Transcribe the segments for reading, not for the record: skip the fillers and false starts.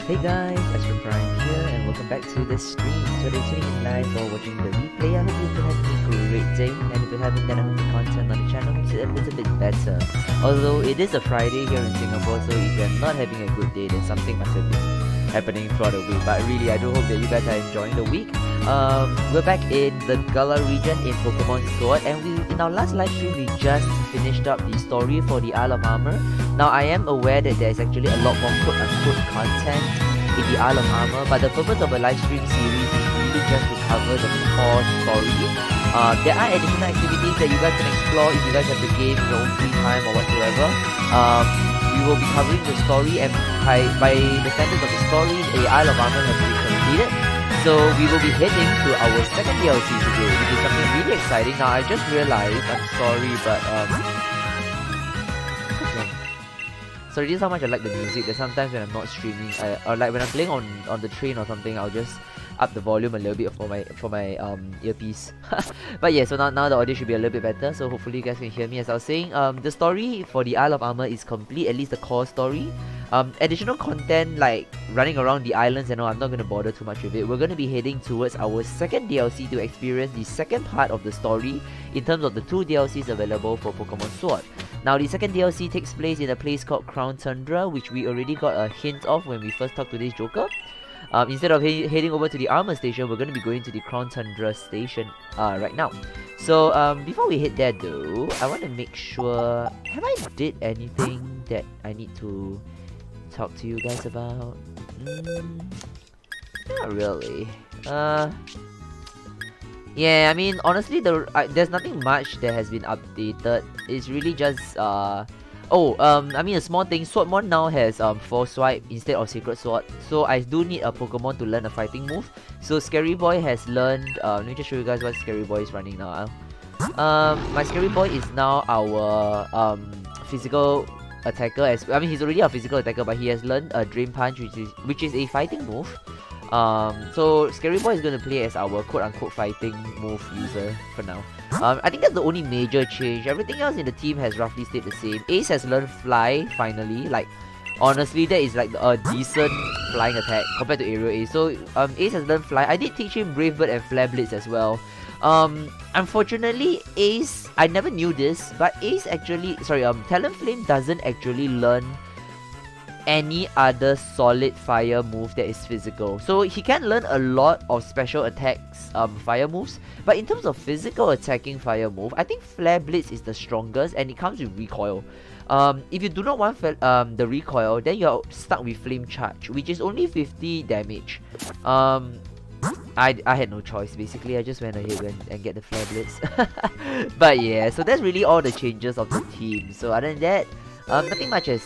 Hey guys, Astro Prime here and welcome back to the stream. So they're tuning in live or watching the replay. I hope you've been having a great day, and if you haven't, then I hope the content on the channel makes it a little bit better. Although it is a Friday here in Singapore, so if you're not having a good day, then something must have been happening throughout the week. But really, I do hope that you guys are enjoying the week. We're back in the Gala region in Pokemon Sword, and in our last live stream, we just finished up the story for the Isle of Armor. Now, I am aware that there's actually a lot more quote-unquote content in the Isle of Armor, but the purpose of a live stream series is really just to cover the core story. There are additional activities that you guys can explore if you guys have the game in your own free time or whatsoever. We will be covering the story, and by the standards of the story, the Isle of Armor has been completed. So we will be heading to our second DLC today, which is something really exciting. Now I just realized, I'm sorry, but sorry, this is how much I like the music, that sometimes when I'm not streaming, or like when I'm playing on the train or something, I'll just up the volume a little bit for my earpiece. But yeah, so now the audio should be a little bit better, so hopefully you guys can hear me. As I was saying, the story for the Isle of Armor is complete, at least the core story. Additional content like running around the islands and all, I'm not going to bother too much with it. We're going to be heading towards our second DLC to experience the second part of the story in terms of the two DLCs available for Pokemon Sword. Now, the second DLC takes place in a place called Crown Tundra, which we already got a hint of when we first talked to this Joker. Instead of heading over to the armor station, we're going to be going to the Crown Tundra station right now. So before we head there though, I want to make sure, have I did anything that I need to talk to you guys about? Not really. Yeah, I mean, honestly, there's nothing much that has been updated. It's really just I mean, a small thing. Swordmon now has Force Swipe instead of Sacred Sword, so I do need a Pokemon to learn a fighting move. So Scary Boy has learned. Let me just show you guys what Scary Boy is running now. My Scary Boy is now our physical attacker. I mean, he's already a physical attacker, but he has learned a Drain Punch, which is a fighting move. So Scary Boy is going to play as our quote-unquote fighting move user for now. I think that's the only major change. Everything else in the team has roughly stayed the same. Ace has learned Fly finally. Like, honestly, that is like a decent flying attack compared to Aerial Ace. So Ace has learned Fly. I did teach him Brave Bird and Flare Blitz as well. Unfortunately, Ace, I never knew this, but Ace actually, Talonflame doesn't actually learn any other solid fire move that is physical. So he can learn a lot of special attacks fire moves, but in terms of physical attacking fire move, I think Flare Blitz is the strongest, and it comes with recoil. If you do not want the recoil, then you're stuck with Flame Charge, which is only 50 damage. I had no choice, basically. I just went ahead and get the Flare Blitz. But yeah, so that's really all the changes of the team. So other than that, nothing much has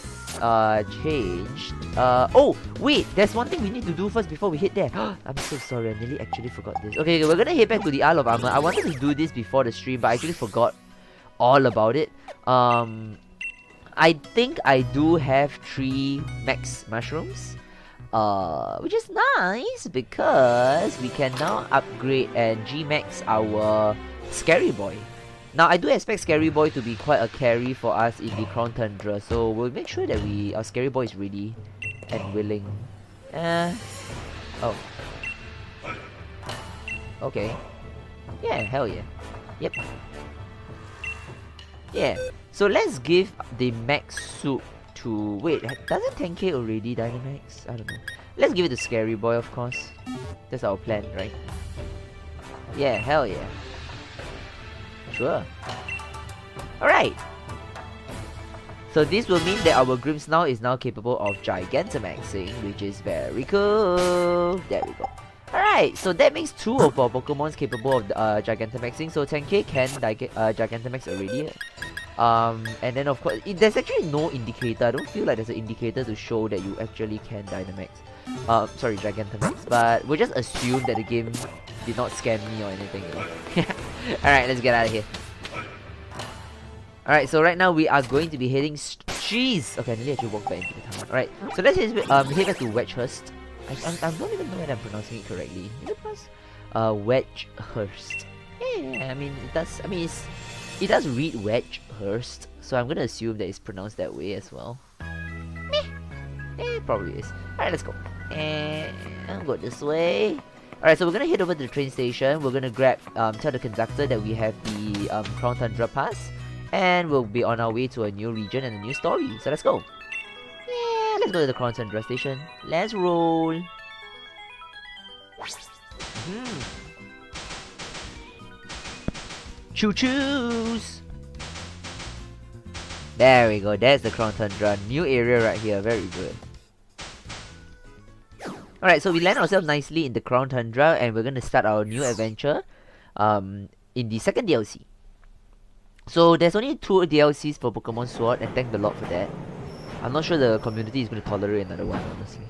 changed. Oh, wait, there's one thing we need to do first before we hit there. I'm so sorry, I nearly actually forgot this. Okay, we're gonna head back to the Isle of Armor. I wanted to do this before the stream, but I actually forgot all about it. I think I do have 3 max mushrooms, which is nice because we can now upgrade and G-max our Scary Boy. Now, I do expect Scary Boy to be quite a carry for us in the Crown Tundra, so we'll make sure that our Scary Boy is ready and willing. Oh. Okay. Yeah, hell yeah. Yep. Yeah. So let's give the max soup to... Wait, doesn't 10k already Dynamax? I don't know. Let's give it to Scary Boy, of course. That's our plan, right? Yeah, hell yeah. Sure. Alright. So this will mean that our Grimmsnarl is now capable of Gigantamaxing, which is very cool. There we go. Alright, so that makes 2 of our Pokemons capable of Gigantamaxing. So 10k can Gigantamax already. And then of course, there's actually no indicator. I don't feel like there's an indicator to show that you actually can Dynamax. Gigantamax. But we'll just assume that the game did not scam me or anything, you know. Alright, let's get out of here. Alright, so right now we are going to be heading... Jeez! Okay, I nearly actually walked back into the town. Alright, so let's head back to Wedgehurst. I don't even know whether I'm pronouncing it correctly. Is it pronounced? Wedgehurst. Yeah, I mean, it does read Wedgehurst, so I'm gonna assume that it's pronounced that way as well. Meh. Probably is. Alright, let's go. And I'll go this way. Alright, so we're gonna head over to the train station. We're gonna grab, tell the conductor that we have the Crown Tundra pass. And we'll be on our way to a new region and a new story. So let's go. Yeah, let's go to the Crown Tundra station. Let's roll. Choo-choos! There we go, that's the Crown Tundra. New area right here, very good. Alright, so we land ourselves nicely in the Crown Tundra and we're gonna start our new adventure in the second DLC. So there's only 2 DLCs for Pokemon Sword, and thank the Lord for that. I'm not sure the community is going to tolerate another one, honestly.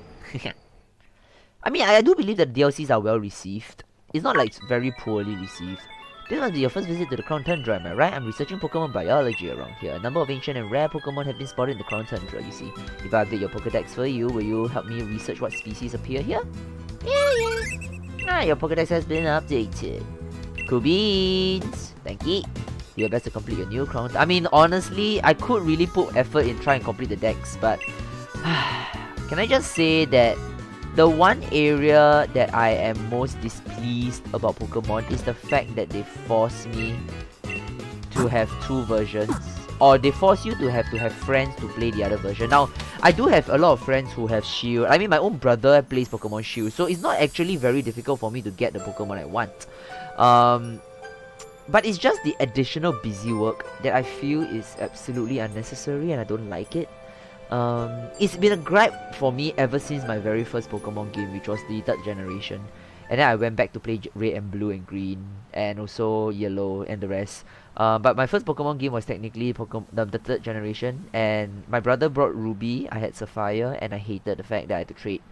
I mean, I do believe that DLCs are well received. It's not like it's very poorly received. This must be your first visit to the Crown Tundra, am I right? I'm researching Pokemon biology around here. A number of ancient and rare Pokemon have been spotted in the Crown Tundra, you see. If I update your Pokedex for you, will you help me research what species appear here? Yeah. Your Pokedex has been updated. Cool beans. Thank you. You're best to complete your new Crown. I mean, honestly, I could really put effort in trying to complete the decks, but can I just say that the one area that I am most displeased about Pokemon is the fact that they force me to have 2 versions, or they force you to have friends to play the other version. Now, I do have a lot of friends who have Shield. I mean, my own brother plays Pokemon Shield, so it's not actually very difficult for me to get the Pokemon I want. But it's just the additional busy work that I feel is absolutely unnecessary and I don't like it. It's been a gripe for me ever since my very first Pokemon game, which was the 3rd generation. And then I went back to play Red and Blue and Green, and also Yellow and the rest. But my first Pokemon game was technically the 3rd generation, and my brother brought Ruby, I had Sapphire, and I hated the fact that I had to trade.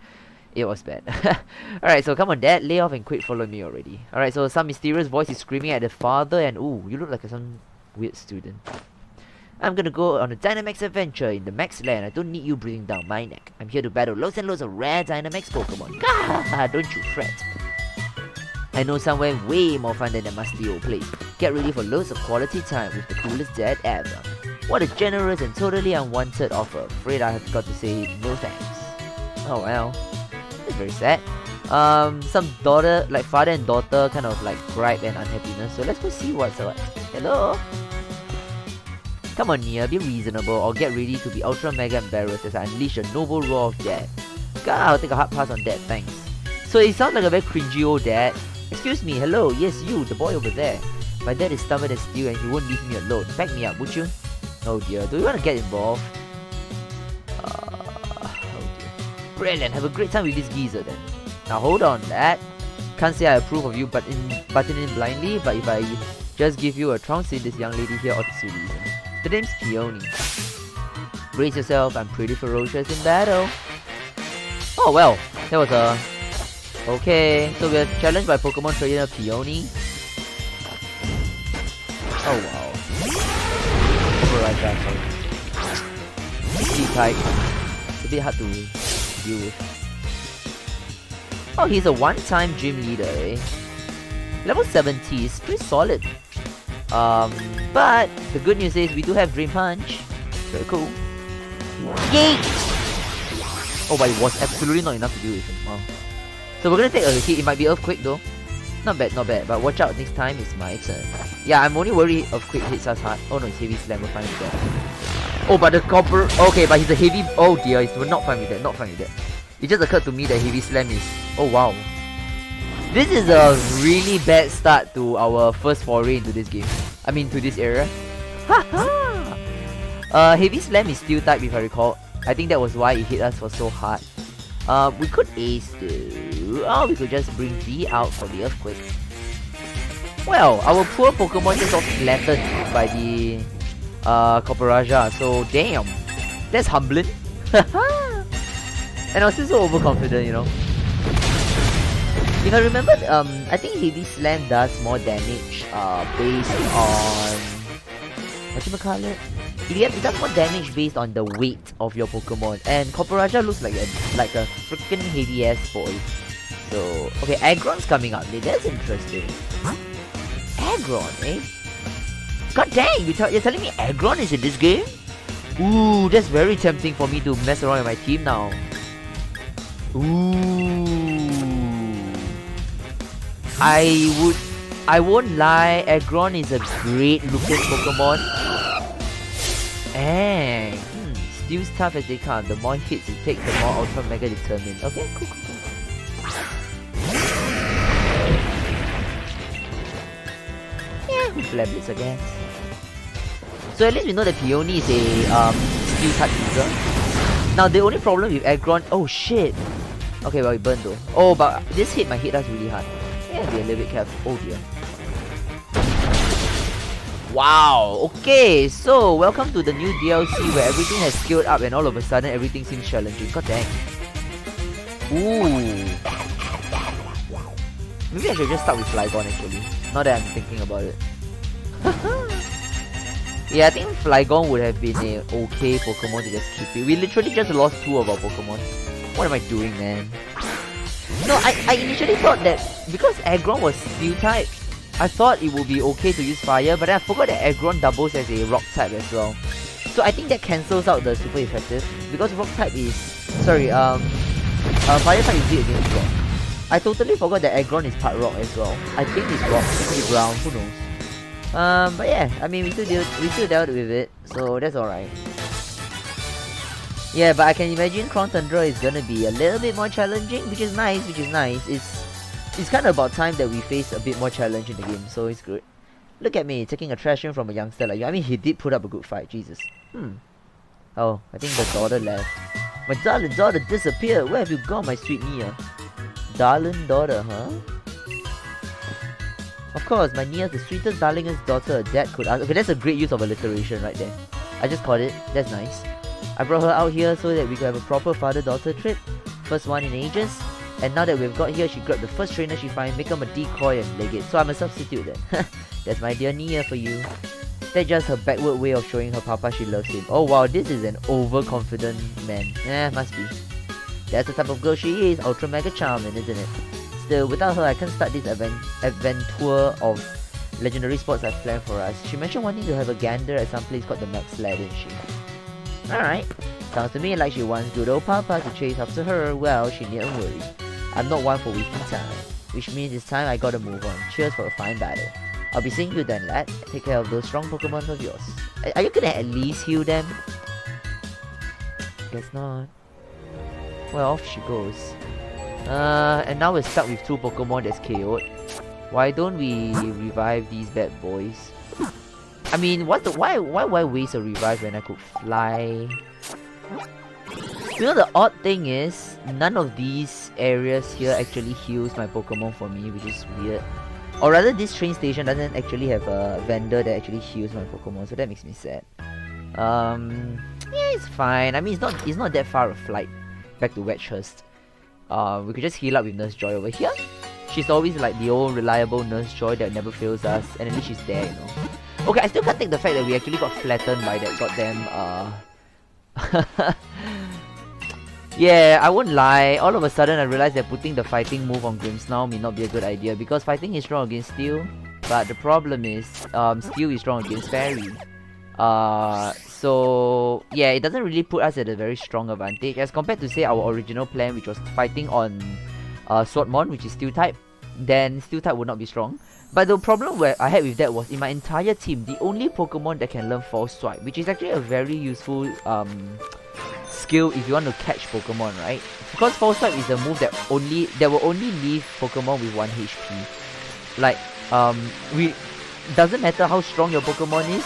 It was bad. Alright, so come on Dad, lay off and quit following me already. Alright, so some mysterious voice is screaming at the father and ooh, you look like some weird student. I'm gonna go on a Dynamax adventure in the Max Land. I don't need you breathing down my neck. I'm here to battle loads and loads of rare Dynamax Pokemon. Gah! Don't you fret. I know somewhere way more fun than the musty old place. Get ready for loads of quality time with the coolest dad ever. What a generous and totally unwanted offer. Afraid I have got to say no thanks. Oh well. That's very sad. Some daughter, like father and daughter kind of like gripe and unhappiness. So let's go see what's what. Hello? Come on Nia, be reasonable or get ready to be ultra mega embarrassed as I unleash a noble roar of dad. God, I'll take a hard pass on that, thanks. So it sounds like a very cringy old dad. Excuse me, hello, yes you, the boy over there. My dad is stubborn as steel and he won't leave me alone. Back me up, would you? Oh dear, do you want to get involved? Oh dear. Brilliant, have a great time with this geezer then. Now hold on, lad. Can't say I approve of you butting in blindly, but if I just give you a trounce in this young lady here ought to see reason. The name's Peony. Brace yourself, I'm pretty ferocious in battle. Oh well, that was a... Okay, so we're challenged by Pokemon trainer Peony. Oh wow. Alright, that's sorry. T-type. It's a bit hard to deal with. Oh, he's a one-time gym leader, eh? Level 70 is pretty solid. But the good news is we do have Dream Punch. Very cool. Yay! Oh, but it was absolutely not enough to deal with him. Wow. So we're gonna take a hit. It might be Earthquake though. Not bad, not bad. But watch out, next time it's my turn. Yeah, I'm only worried Earthquake hits us hard. Oh no, it's Heavy Slam. We're fine with that. Oh, but the copper. Okay, but he's a heavy. Oh dear, we're not fine with that. Not fine with that. It just occurred to me that Heavy Slam is. Oh wow. This is a really bad start to our first foray into this game. I mean, to this area. Haha! Heavy Slam is Steel type if I recall. I think that was why it hit us for so hard. We could ace though. Oh, we could just bring V out for the Earthquake. Well, our poor Pokemon just got flattened by the Corporaja, so damn. That's humbling. And I was still so overconfident, you know. If I remember, I think Heavy Slam does more damage based on... whatchamacallit? It does more damage based on the weight of your Pokemon. And Corporaja looks like a freaking heavy ass boy. So, okay, Agron's coming up. That's interesting. Agron, eh? God dang, you're telling me Agron is in this game? Ooh, that's very tempting for me to mess around with my team now. Ooh. I won't lie, Agron is a great looking Pokemon. And Steel's tough as they come. The more hits you take, the more Ultra Mega determined. Okay, cool. Yeah, Flablets, I guess. So at least we know that Peony is a Steel type user. Now the only problem with Agron, oh shit. Okay, well it burned though. Oh, but this hit might hit us really hard. Yeah, be a little bit careful. Oh dear. Wow, okay, so welcome to the new DLC where everything has scaled up and all of a sudden everything seems challenging. God dang. Ooh. Maybe I should just start with Flygon actually, now that I'm thinking about it. Yeah, I think Flygon would have been a okay Pokemon to just keep it. We literally just lost 2 of our Pokemon. What am I doing, man? No, I initially thought that because Agron was Steel type, I thought it would be okay to use Fire, but then I forgot that Agron doubles as a Rock type as well. So I think that cancels out the super effective, because Rock type is... Sorry, Fire type is weak against Rock. I totally forgot that Agron is part Rock as well. I think it's Rock, maybe Ground, who knows. But yeah, I mean we still dealt with it, so that's alright. Yeah, but I can imagine Crown Tundra is gonna be a little bit more challenging, which is nice. It's kind of about time that we face a bit more challenge in the game, so it's good. Look at me, taking a trash from a youngster like you. I mean, he did put up a good fight, Jesus. Oh, I think the daughter left. My darling daughter disappeared. Where have you gone, my sweet Nia? Darling daughter, huh? Of course, my Nia's the sweetest, darlingest daughter a dad could ask. Okay, that's a great use of alliteration right there. I just caught it. That's nice. I brought her out here so that we could have a proper father-daughter trip. First one in ages. And now that we've got here, she grabbed the first trainer she finds, make him a decoy and leg it. So I'm a substitute then. That's my dear Nia for you. That's just her backward way of showing her papa she loves him. Oh wow, this is an overconfident man. Must be. That's the type of girl she is. Ultra mega charming, isn't it? Still, without her, I can't start this adventure of legendary sports I've planned for us. She mentioned wanting to have a gander at some place called the Max Sled, didn't she? Alright. Sounds to me like she wants good old papa to chase after her. Well, she needn't worry. I'm not one for wasting time. Which means it's time I gotta move on. Cheers for a fine battle. I'll be seeing you then, lad. Take care of those strong Pokemon of yours. Are you gonna at least heal them? Guess not. Well, off she goes. And now we're stuck with 2 Pokemon that's KO'd. Why don't we revive these bad boys? I mean, why would I waste a revive when I could fly? You know, the odd thing is, none of these areas here actually heals my Pokemon for me, which is weird. Or rather, this train station doesn't actually have a vendor that actually heals my Pokemon, so that makes me sad. Yeah, it's fine. I mean, it's not that far a flight back to Wedgehurst. We could just heal up with Nurse Joy over here. She's always like the old reliable Nurse Joy that never fails us, and at least she's there, you know. Okay, I still can't take the fact that we actually got flattened by that goddamn, Yeah, I won't lie, all of a sudden I realized that putting the fighting move on Grimmsnarl may not be a good idea, because fighting is strong against Steel, but the problem is, Steel is strong against Fairy. So yeah, it doesn't really put us at a very strong advantage as compared to say our original plan, which was fighting on Swordmon, which is Steel type. Then Steel type would not be strong. But the problem where I had with that was in my entire team, the only Pokemon that can learn False Swipe, which is actually a very useful skill if you want to catch Pokemon, right? Because False Swipe is a move that will only leave Pokemon with 1 HP. Like doesn't matter how strong your Pokemon is,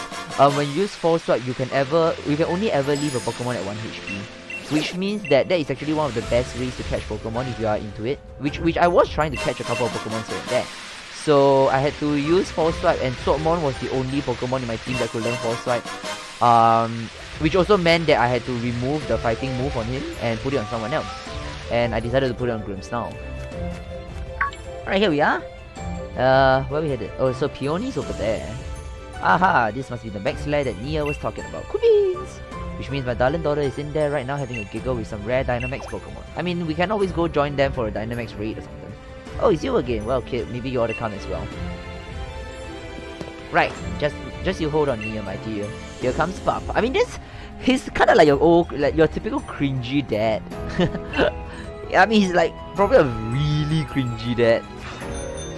when you use False Swipe, you can only ever leave a Pokemon at 1 HP. Which means that is actually one of the best ways to catch Pokemon if you are into it. Which I was trying to catch a couple of Pokemon here and there. So I had to use False Swipe, and Swordmon was the only Pokemon in my team that could learn False Swipe. Which also meant that I had to remove the fighting move on him and put it on someone else. And I decided to put it on Grimmsnarl. Alright, here we are. Where we headed? Oh, so Peony's over there. Aha, this must be the Max Lair that Nia was talking about. Cookies! Which means my darling daughter is in there right now having a giggle with some rare Dynamax Pokemon. I mean, we can always go join them for a Dynamax raid or something. Oh, it's you again. Well, kid, maybe you ought to come as well. Right, just you hold on, Nia, my dear. Here comes Papa. I mean, He's kind of like your typical cringy dad. I mean, he's like probably a really cringy dad.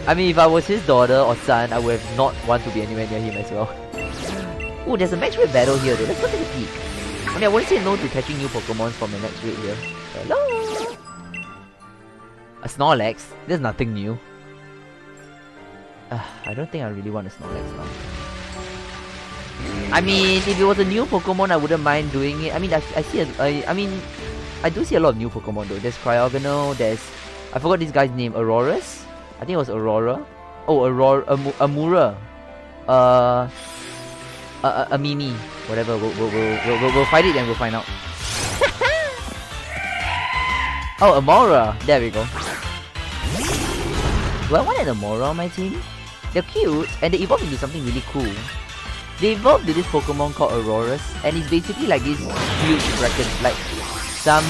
I mean, if I was his daughter or son, I would have not want to be anywhere near him as well. Oh, there's a max rate battle here though. Let's go take a peek. I mean, I wouldn't say no to catching new Pokemon from the max rate here. Hello? A Snorlax? There's nothing new. I don't think I really want a Snorlax now. I mean, if it was a new Pokemon, I wouldn't mind doing it. I mean, I do see a lot of new Pokemon though. There's Cryogonal, there's... I forgot this guy's name. Auroras? I think it was Aurora. Oh, Aurora... Amura. A Mimi. Whatever, we'll fight it and we'll find out. Oh, Amora! There we go. Do I want an Amora on my team? They're cute, and they evolve into something really cool. They evolved to this Pokemon called Auroras, and it's basically like this huge like some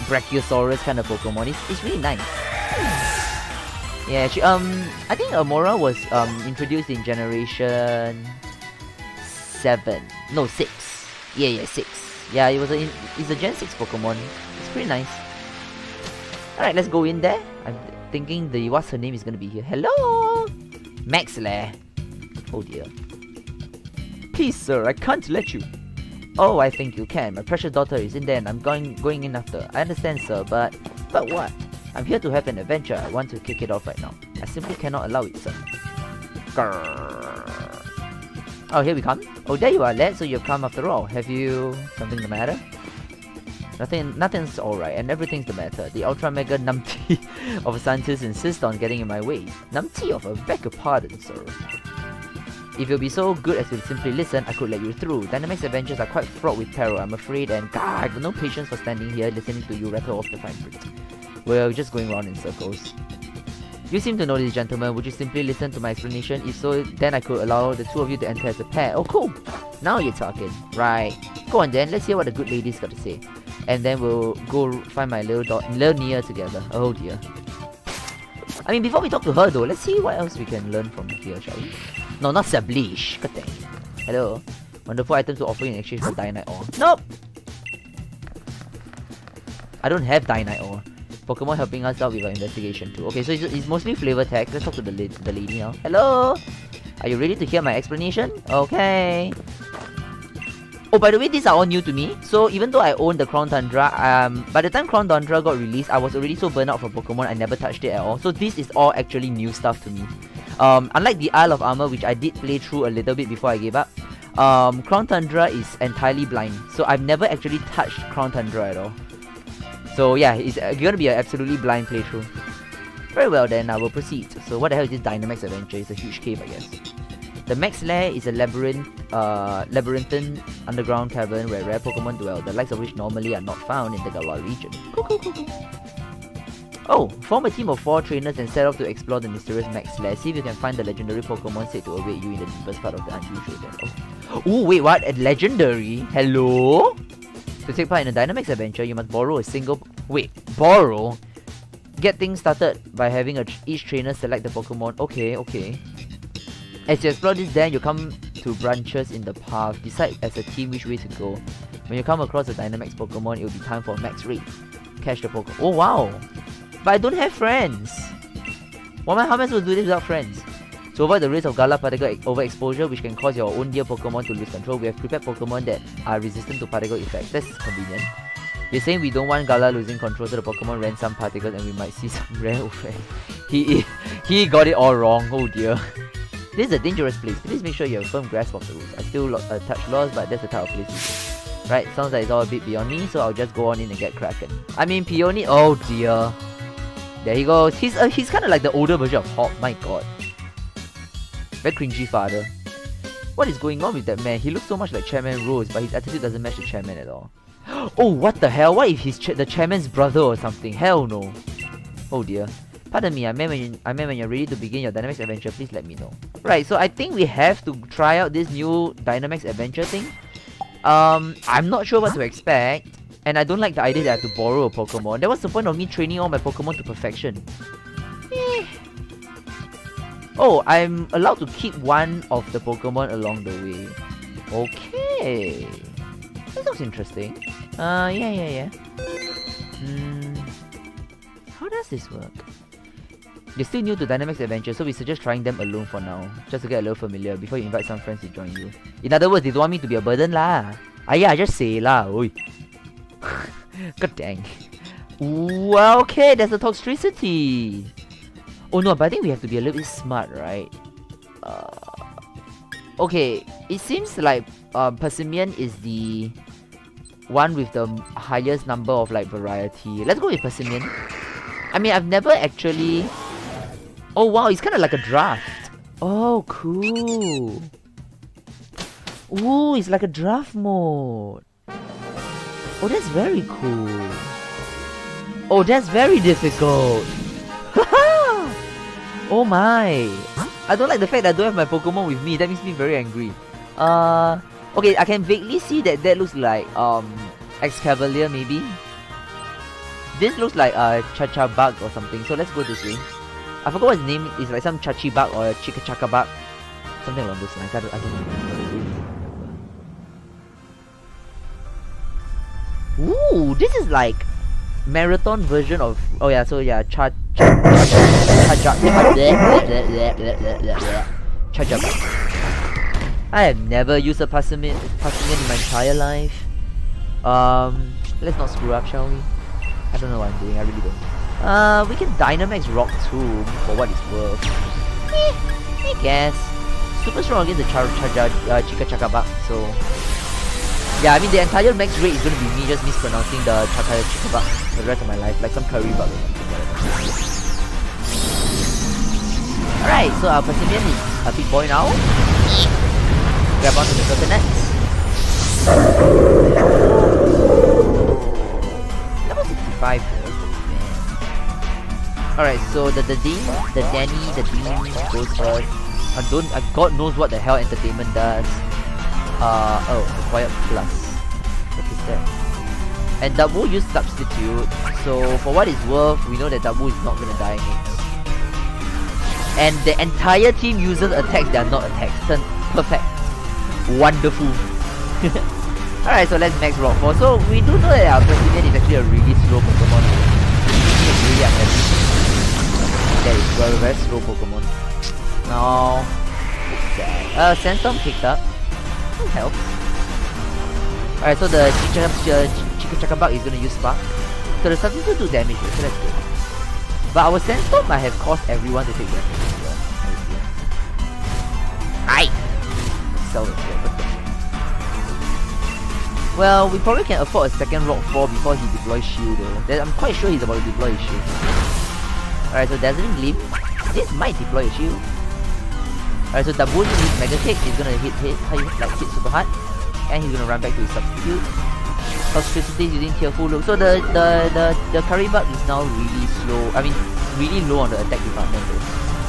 Brachiosaurus kind of Pokemon. It's really nice. Yeah, I think Amora was introduced in Generation 7. No, 6. Yeah, 6. Yeah, it's a Gen 6 Pokemon. It's pretty nice. Alright, let's go in there. I'm thinking what's her name is gonna be here. Hello! Maxlair. Oh dear. Please sir, I can't let you. Oh, I think you can. My precious daughter is in there and I'm going in after. I understand sir, but what? I'm here to have an adventure. I want to kick it off right now. I simply cannot allow it, sir. Grrr. Oh, here we come. Oh, there you are, lad. So you've come after all. Have you something the matter? Nothing's alright, and everything's the matter. The ultra mega numpty of a scientist insists on getting in my way. Numpty of a beg your pardon, sir. If you'll be so good as to simply listen, I could let you through. Dynamax adventures are quite fraught with peril, I'm afraid, and God, I've no patience for standing here listening to you rattle off the fine print. We're just going round in circles. You seem to know this gentleman. Would you simply listen to my explanation? If so, then I could allow the two of you to enter as a pair. Oh, cool! Now you're talking. Right. Go on then, let's hear what the good lady's got to say. And then we'll go find my little Nia together. Oh dear. I mean, before we talk to her though, let's see what else we can learn from here, shall we? No, not Sablish. Good thing. Hello. Wonderful items to offer you in exchange for Dynite Ore. Nope! I don't have Dynite Ore. Pokemon helping us out with our investigation too. Okay, so it's mostly flavor text. Let's talk to the lady now. Hello? Are you ready to hear my explanation? Okay. Oh, by the way, these are all new to me. So even though I own the Crown Tundra, by the time Crown Tundra got released, I was already so burnt out from Pokemon, I never touched it at all. So this is all actually new stuff to me. Unlike the Isle of Armor, which I did play through a little bit before I gave up, Crown Tundra is entirely blind. So I've never actually touched Crown Tundra at all. So yeah, it's gonna be an absolutely blind playthrough. Very well then, I will proceed. So what the hell is this Dynamax adventure? It's a huge cave, I guess. The Max Lair is a labyrinthine underground cavern where rare Pokemon dwell, the likes of which normally are not found in the Galar region. Cool. Oh, form a team of 4 trainers and set off to explore the mysterious Max Lair. See if you can find the legendary Pokemon said to await you in the deepest part of the unusual den. Oh, wait, what? A legendary? Hello? To take part in a Dynamax adventure, you must borrow a single... Wait, borrow? Get things started by having each trainer select the Pokemon. Okay. As you explore this den, you come to branches in the path. Decide as a team which way to go. When you come across a Dynamax Pokemon, it will be time for max raid. Catch the Pokemon. Oh wow! But I don't have friends! How am I supposed to do this without friends? To avoid the risk of Gala particle overexposure, which can cause your own dear Pokemon to lose control, we have prepared Pokemon that are resistant to particle effects. That's convenient. You're saying we don't want Gala losing control, so the Pokemon ran some particles and we might see some rare effects. He got it all wrong. Oh dear. This is a dangerous place. Please make sure you have a firm grasp of the rules. I still touch laws, but that's the type of place it is. Right, sounds like it's all a bit beyond me, so I'll just go on in and get cracking. I mean, Peony. Oh dear. There he goes. He's kind of like the older version of Hawk. My god. Very cringy father. What is going on with that man? He looks so much like Chairman Rose, but his attitude doesn't match the chairman at all. Oh, what the hell? What if he's the chairman's brother or something? Hell no. Oh dear. Pardon me, I meant when you're ready to begin your Dynamax adventure, please let me know. Right, so I think we have to try out this new Dynamax adventure thing. I'm not sure what to expect. And I don't like the idea that I have to borrow a Pokemon. Then what's the point of me training all my Pokemon to perfection? Oh, I'm allowed to keep one of the Pokemon along the way. Okay. This looks interesting. Yeah. How does this work? You're still new to Dynamax Adventure, so we suggest trying them alone for now, just to get a little familiar before you invite some friends to join you. In other words, they don't want me to be a burden lah. Yeah, just say lah, oi. God dang. Well, okay, there's the Toxtricity. Oh no, but I think we have to be a little bit smart, right? Okay, it seems like Persimmon is the one with the highest number of like variety. Let's go with Persimmon. I mean, I've never actually... Oh wow, it's kind of like a draft. Oh, cool. Ooh, it's like a draft mode. Oh, that's very cool. Oh, that's very difficult. Oh my. I don't like the fact that I don't have my Pokemon with me. That makes me very angry. Okay, I can vaguely see that looks like Excavalier maybe. This looks like Chachabug or something. So let's go this way. I forgot what his name is, like some Chachibug or Chikachakabug. Something along those lines. I don't know. Ooh, this is like marathon version of... Oh yeah, so yeah, Chajabug. I have never used a Persimmon in my entire life. Let's not screw up, shall we? I don't know what I'm doing, I really don't. We can Dynamax Rock Tomb for what it's worth. I guess. Super strong against the Chikachakabug, so... Yeah, I mean the entire max rate is gonna be me just mispronouncing the Chikabug for the rest of my life, like some curry bug or something, whatever. Alright, so our Persimmon is a big boy now. Grab onto the coconuts. Level 65 though. Alright, so the Dean goes first. God knows what the hell entertainment does. Acquired plus. What is that? And Dabu used substitute, so for what it's worth, we know that Dabu is not gonna die next. And the entire team uses attacks that are not attacks. Perfect. Wonderful. Alright, so let's max Rock 4. So we do know that our Persimmon is actually a really slow Pokemon. It's really unhappy. That is a very slow Pokemon. No. Sandstorm picked up. That helps. Alright, so the Chikachakabug is gonna use Spark. So the substitute do damage, so that's good. But our Sandstorm might have caused everyone to take damage as well. Aye! Sell it. Well, we probably can afford a second Rock 4 before he deploys Shield though. I'm quite sure he's about to deploy his Shield. Alright, so Dazzling Gleam. This might deploy a Shield. Alright, so Dabu needs Mega Kick. He's gonna hit super hard. And he's gonna run back to his substitute. Toxtricity is using Tearful Look. So the curry bug is now really slow. I mean, really low on the attack department though.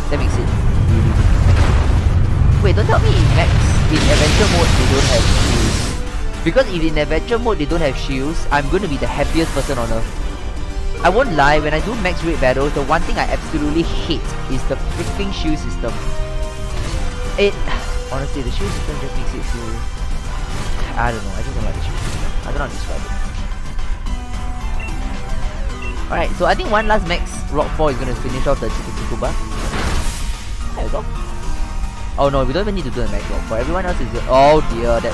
That makes it really difficult. Wait, don't tell me in adventure mode they don't have shields. Because if in adventure mode they don't have shields, I'm gonna be the happiest person on earth. I won't lie, when I do max rate battles, the one thing I absolutely hate is the freaking shield system. Honestly, the shield system just makes it feel... I don't know, I just don't like the shield system. I don't know how to describe it. Alright, so I think one last max Rock 4 is gonna finish off the Chikuchukuba. There we go. Oh no, we don't even need to do a max Rock 4. Everyone else is good. Oh dear, that...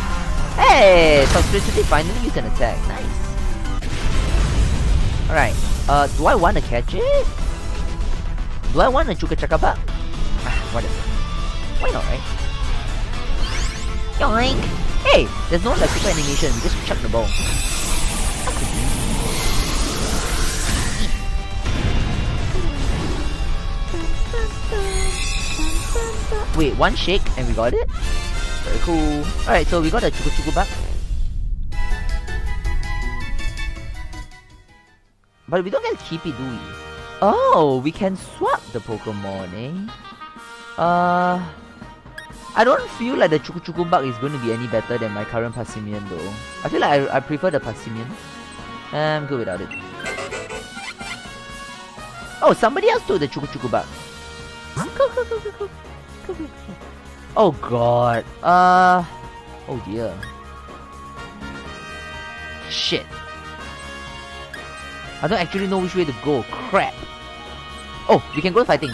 Hey! Toxtricity finally used an attack. Nice. Alright, do I want to catch it? Do I want to Chukachakaba? Whatever. Why not, right? Yoink! Hey! There's no like super animation, we just chuck the ball. Wait, one shake and we got it? Very cool. Alright, so we got a Chukuchukuba. But we don't get to keep it, do we? Oh, we can swap the Pokemon, eh? I don't feel like the Chukuchukuba is going to be any better than my current Persimmon though. I feel like I prefer the Persimmon. I'm good without it. Oh, somebody else took the Chukuchukuba. Oh god. Oh dear. Shit. I don't actually know which way to go. Crap. Oh, we can go fighting.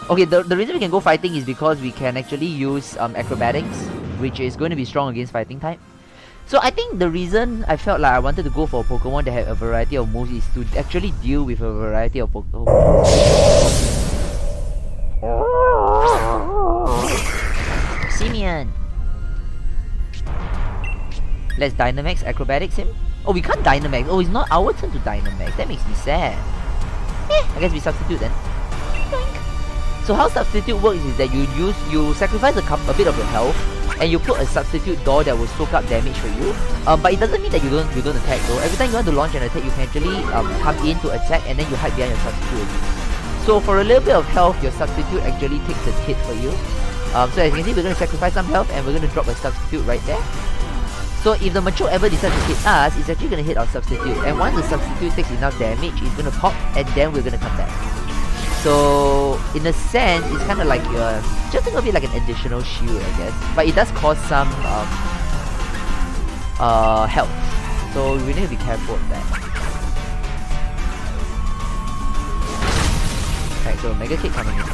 Okay, the reason we can go fighting is because we can actually use acrobatics, which is going to be strong against fighting type. So I think the reason I felt like I wanted to go for a Pokemon that had a variety of moves is to actually deal with a variety of Pokemon. Simeon! Let's Dynamax Acrobatics him. Oh, we can't Dynamax. Oh, it's not our turn to Dynamax. That makes me sad. I guess we substitute then. So how substitute works is that you sacrifice a bit of your health, and you put a substitute door that will soak up damage for you. But it doesn't mean that you don't attack though. Every time you want to launch an attack, you can actually come in to attack, and then you hide behind your substitute again. So for a little bit of health, your substitute actually takes a hit for you. So as you can see, we're going to sacrifice some health, and we're going to drop a substitute right there. So if the Machoke ever decides to hit us, it's actually going to hit our substitute. And once the substitute takes enough damage, it's going to pop, and then we're going to come back. So in a sense, it's kind of like just think of it like an additional shield, I guess. But it does cause some health. So we need to be careful of that. Okay, so Mega Kick coming in.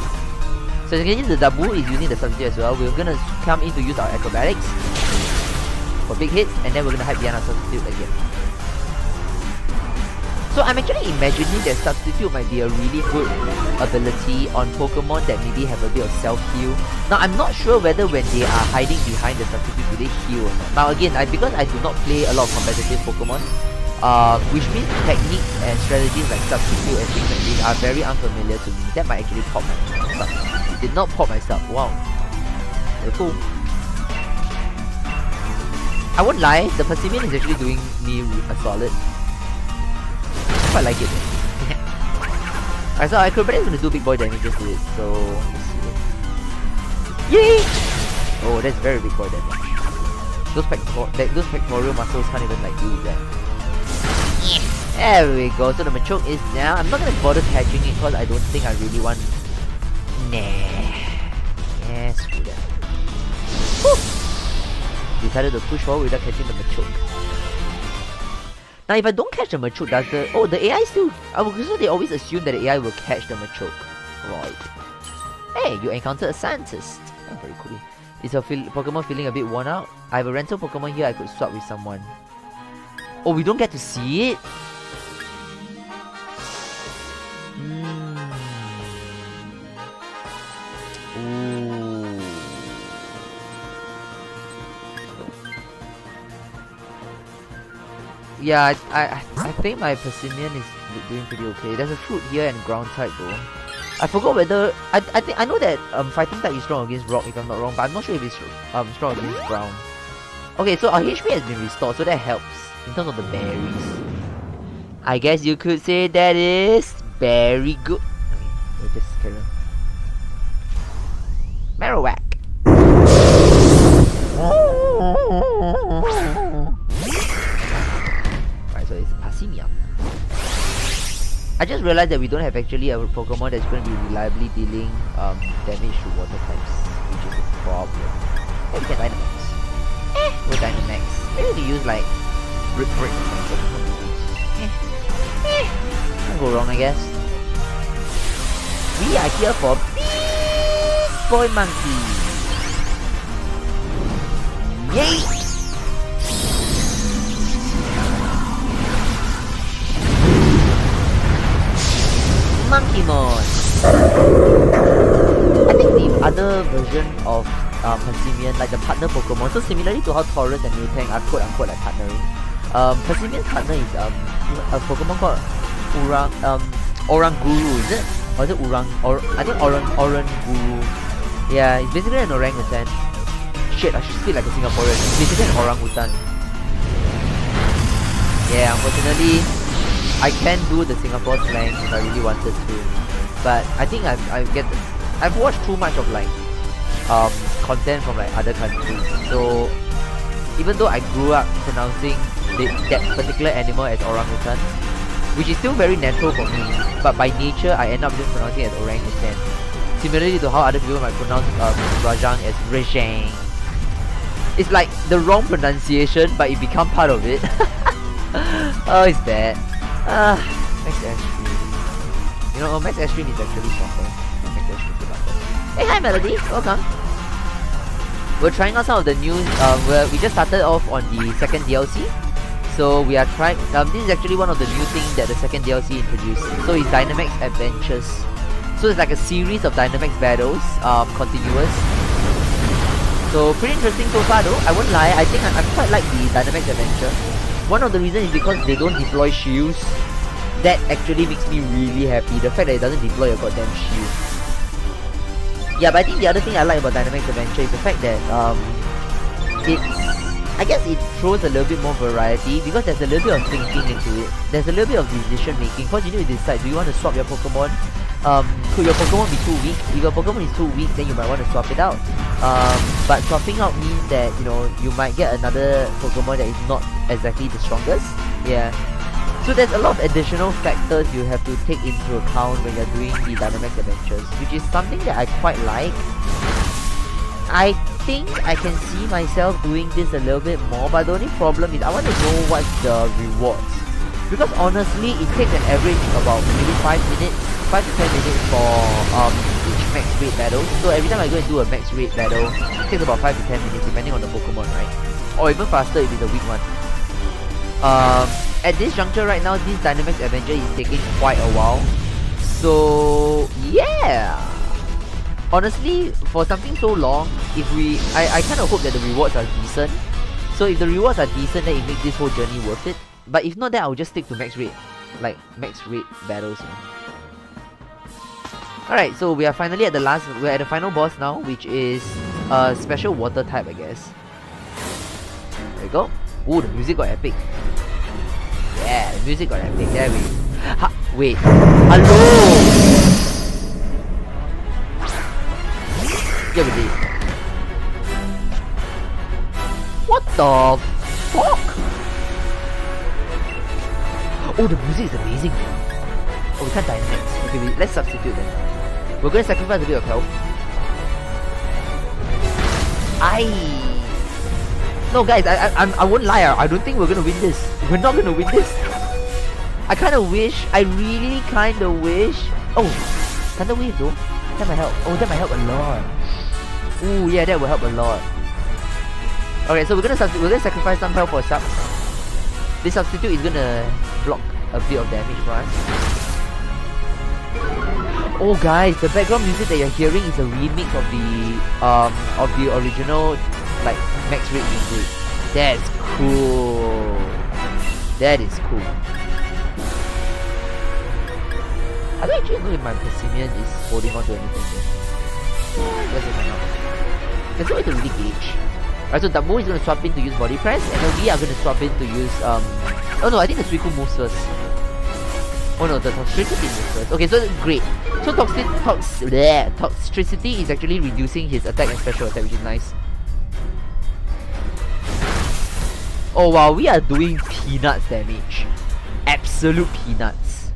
So as you can see, the Dabu is using the substitute as well. We're gonna come in to use our acrobatics for big hits, and then we're gonna hide behind our substitute again. So I'm actually imagining that substitute might be a really good ability on Pokemon that maybe have a bit of self-heal. Now I'm not sure whether when they are hiding behind the substitute do they heal or not. Now again, because I do not play a lot of competitive Pokemon, which means techniques and strategies like substitute and things like this are very unfamiliar to me. That might actually pop my substitute. It did not pop myself. Wow. Very cool. I won't lie, the Persimmon is actually doing me a solid. I like it. Alright, so Acrobat is gonna do big boy damages to it, so let's see. Yay! Oh, that's very big boy damage. Those pectoral muscles can't even like do that. There we go. So the Machoke is down. I'm not gonna bother catching it because I don't think I really want. Nah. Yeah, screw that. Whew. Decided to push forward without catching the Machoke. Now if I don't catch the Machoke, does the... Oh, the AI still... So they always assume that the AI will catch the Machoke. Right. Hey, you encountered a scientist. Oh, very cool. Is your Pokemon feeling a bit worn out? I have a rental Pokemon here I could swap with someone. Oh, we don't get to see it? Ooh. Yeah, I think my Persimmon is doing pretty okay. There's a fruit here and ground type though. I forgot whether I know that fighting type is strong against rock if I'm not wrong, but I'm not sure if it's strong against ground. Okay, so our HP has been restored, so that helps in terms of the berries. I guess you could say that is very good. Okay, we'll just carry on. Marowak. Right, so it's Passimian. I just realized that we don't have actually a Pokemon that's going to be reliably dealing damage to water types, which is a problem. Hey, we can Dynamax. We'll Dynamax. Maybe we can use like Brick or something. Can't go wrong, I guess. We are here for Big Boy Monkey. Yay! Monkeymon! I think the other version of Persimmon, like the partner Pokemon, so similarly to how Taurus and Mewtang are quote-unquote like partnering, Persimmon's partner is a Pokemon called Oranguru, is it? Or is it I think Oranguru. Yeah, it's basically an orangutan. Shit, I should speak like a Singaporean. It's basically an orangutan. Yeah, unfortunately, I can do the Singapore slang if I really wanted to, but I think I've watched too much of like content from like other countries. So even though I grew up pronouncing that particular animal as orangutan, which is still very natural for me, but by nature I end up just pronouncing it as orangutan. Similarly to how other people might pronounce Rajang as Rajang. It's like the wrong pronunciation, but it become part of it. Oh, it's bad. Max Air Stream. You know, Max Air Stream is actually stronger. Max Air Stream is. Hey, hi Melody, welcome. We're trying out some of the new. We just started off on the second DLC. So we are trying. This is actually one of the new things that the second DLC introduced. So it's Dynamax Adventures. So it's like a series of Dynamax battles, continuous. So pretty interesting so far though. I won't lie. I think I quite like the Dynamax Adventure. One of the reasons is because they don't deploy shields. That actually makes me really happy. The fact that it doesn't deploy a goddamn shield. Yeah, but I think the other thing I like about Dynamax Adventure is the fact that I guess it throws a little bit more variety because there's a little bit of thinking into it. There's a little bit of decision making because you need to decide, do you want to swap your Pokemon? Could your Pokemon be too weak? If your Pokemon is too weak, then you might want to swap it out. But swapping out means that, you know, you might get another Pokemon that is not exactly the strongest. Yeah. So there's a lot of additional factors you have to take into account when you're doing the Dynamax Adventures, which is something that I quite like. I think I can see myself doing this a little bit more, but the only problem is I want to know what's the rewards. Because honestly, it takes an average about maybe 5 to 10 minutes for each max rate battle. So every time I go and do a max rate battle, it takes about 5 to 10 minutes depending on the Pokemon, right? Or even faster if it's a weak one. At this juncture right now, this Dynamax Adventure is taking quite a while. So yeah. Honestly, for something so long, I kind of hope that the rewards are decent. So if the rewards are decent, then it makes this whole journey worth it. But if not, then I'll just stick to max rate, like max rate battles. You know? Alright, so we are finally at we're at the final boss now, which is a special water type, I guess. There we go. Ooh, the music got epic. Yeah, the music got epic. There we go. Wait. Hello! Yeah, we did. What the fuck? Oh, the music is amazing. Oh, we can't Dynamax. Okay, let's substitute then. We're gonna sacrifice a bit of health. No, guys, I won't lie. I don't think we're gonna win this. We're not gonna win this. I really kinda wish. Oh, Thunder Wave though. That might help. Oh, that might help a lot. Ooh, yeah, that will help a lot. Okay, so we're gonna sacrifice some health for sub. This substitute is gonna block a bit of damage for us. Oh, guys, the background music that you're hearing is a remix of the original, like, max rate music. That's cool. That is cool. I don't actually know if my Persimmon is holding on to anything there. Let's just find out. There's no way to really gauge. Alright, so Damu is going to swap in to use Body Press, and then we are going to swap in to use, oh no, I think the Suicune moves first. Oh no, the Toxtricity moves first. Okay, so great. So Toxtricity is actually reducing his attack and special attack, which is nice. Oh wow, we are doing peanuts damage. Absolute peanuts.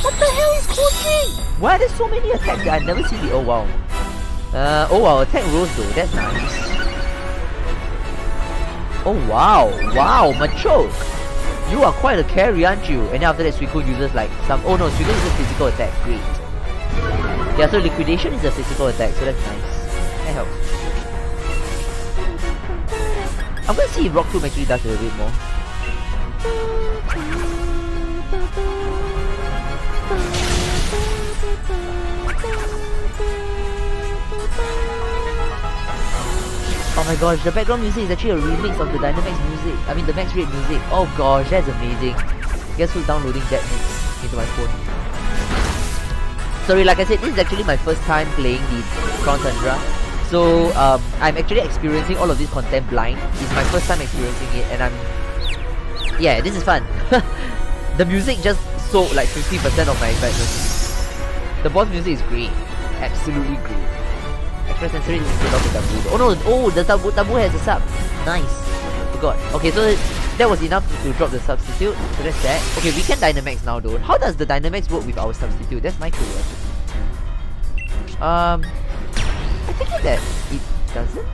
What the hell is coaching? Why are there so many attacks that I've never seen the oh wow? Oh wow, attack rose though, that's nice. Oh wow, wow, Machoke! You are quite a carry, aren't you? And then after that, Suicune uses like some. Oh no, Suicune uses physical attack, great. Yeah, so Liquidation is a physical attack, so that's nice. That helps. I'm gonna see if Rock Tomb actually does a little bit more. Oh my gosh, the background music is actually a remix of the Dynamax music. I mean the max rate music. Oh gosh, that's amazing. Guess who's downloading that mix into my phone? Sorry, like I said, this is actually my first time playing the Crown Tundra. So I'm actually experiencing all of this content blind. It's my first time experiencing it, and yeah, this is fun. The music just sold like 50% of my excitement. The boss music is great. Absolutely great. Express Sensory is instead of the Tabu. Oh no, oh, the Tabu has a sub. Nice. Forgot. Okay, so that was enough to drop the substitute. So that's that. Okay, we can Dynamax now though. How does the Dynamax work with our substitute? That's my curiosity. I think that it doesn't.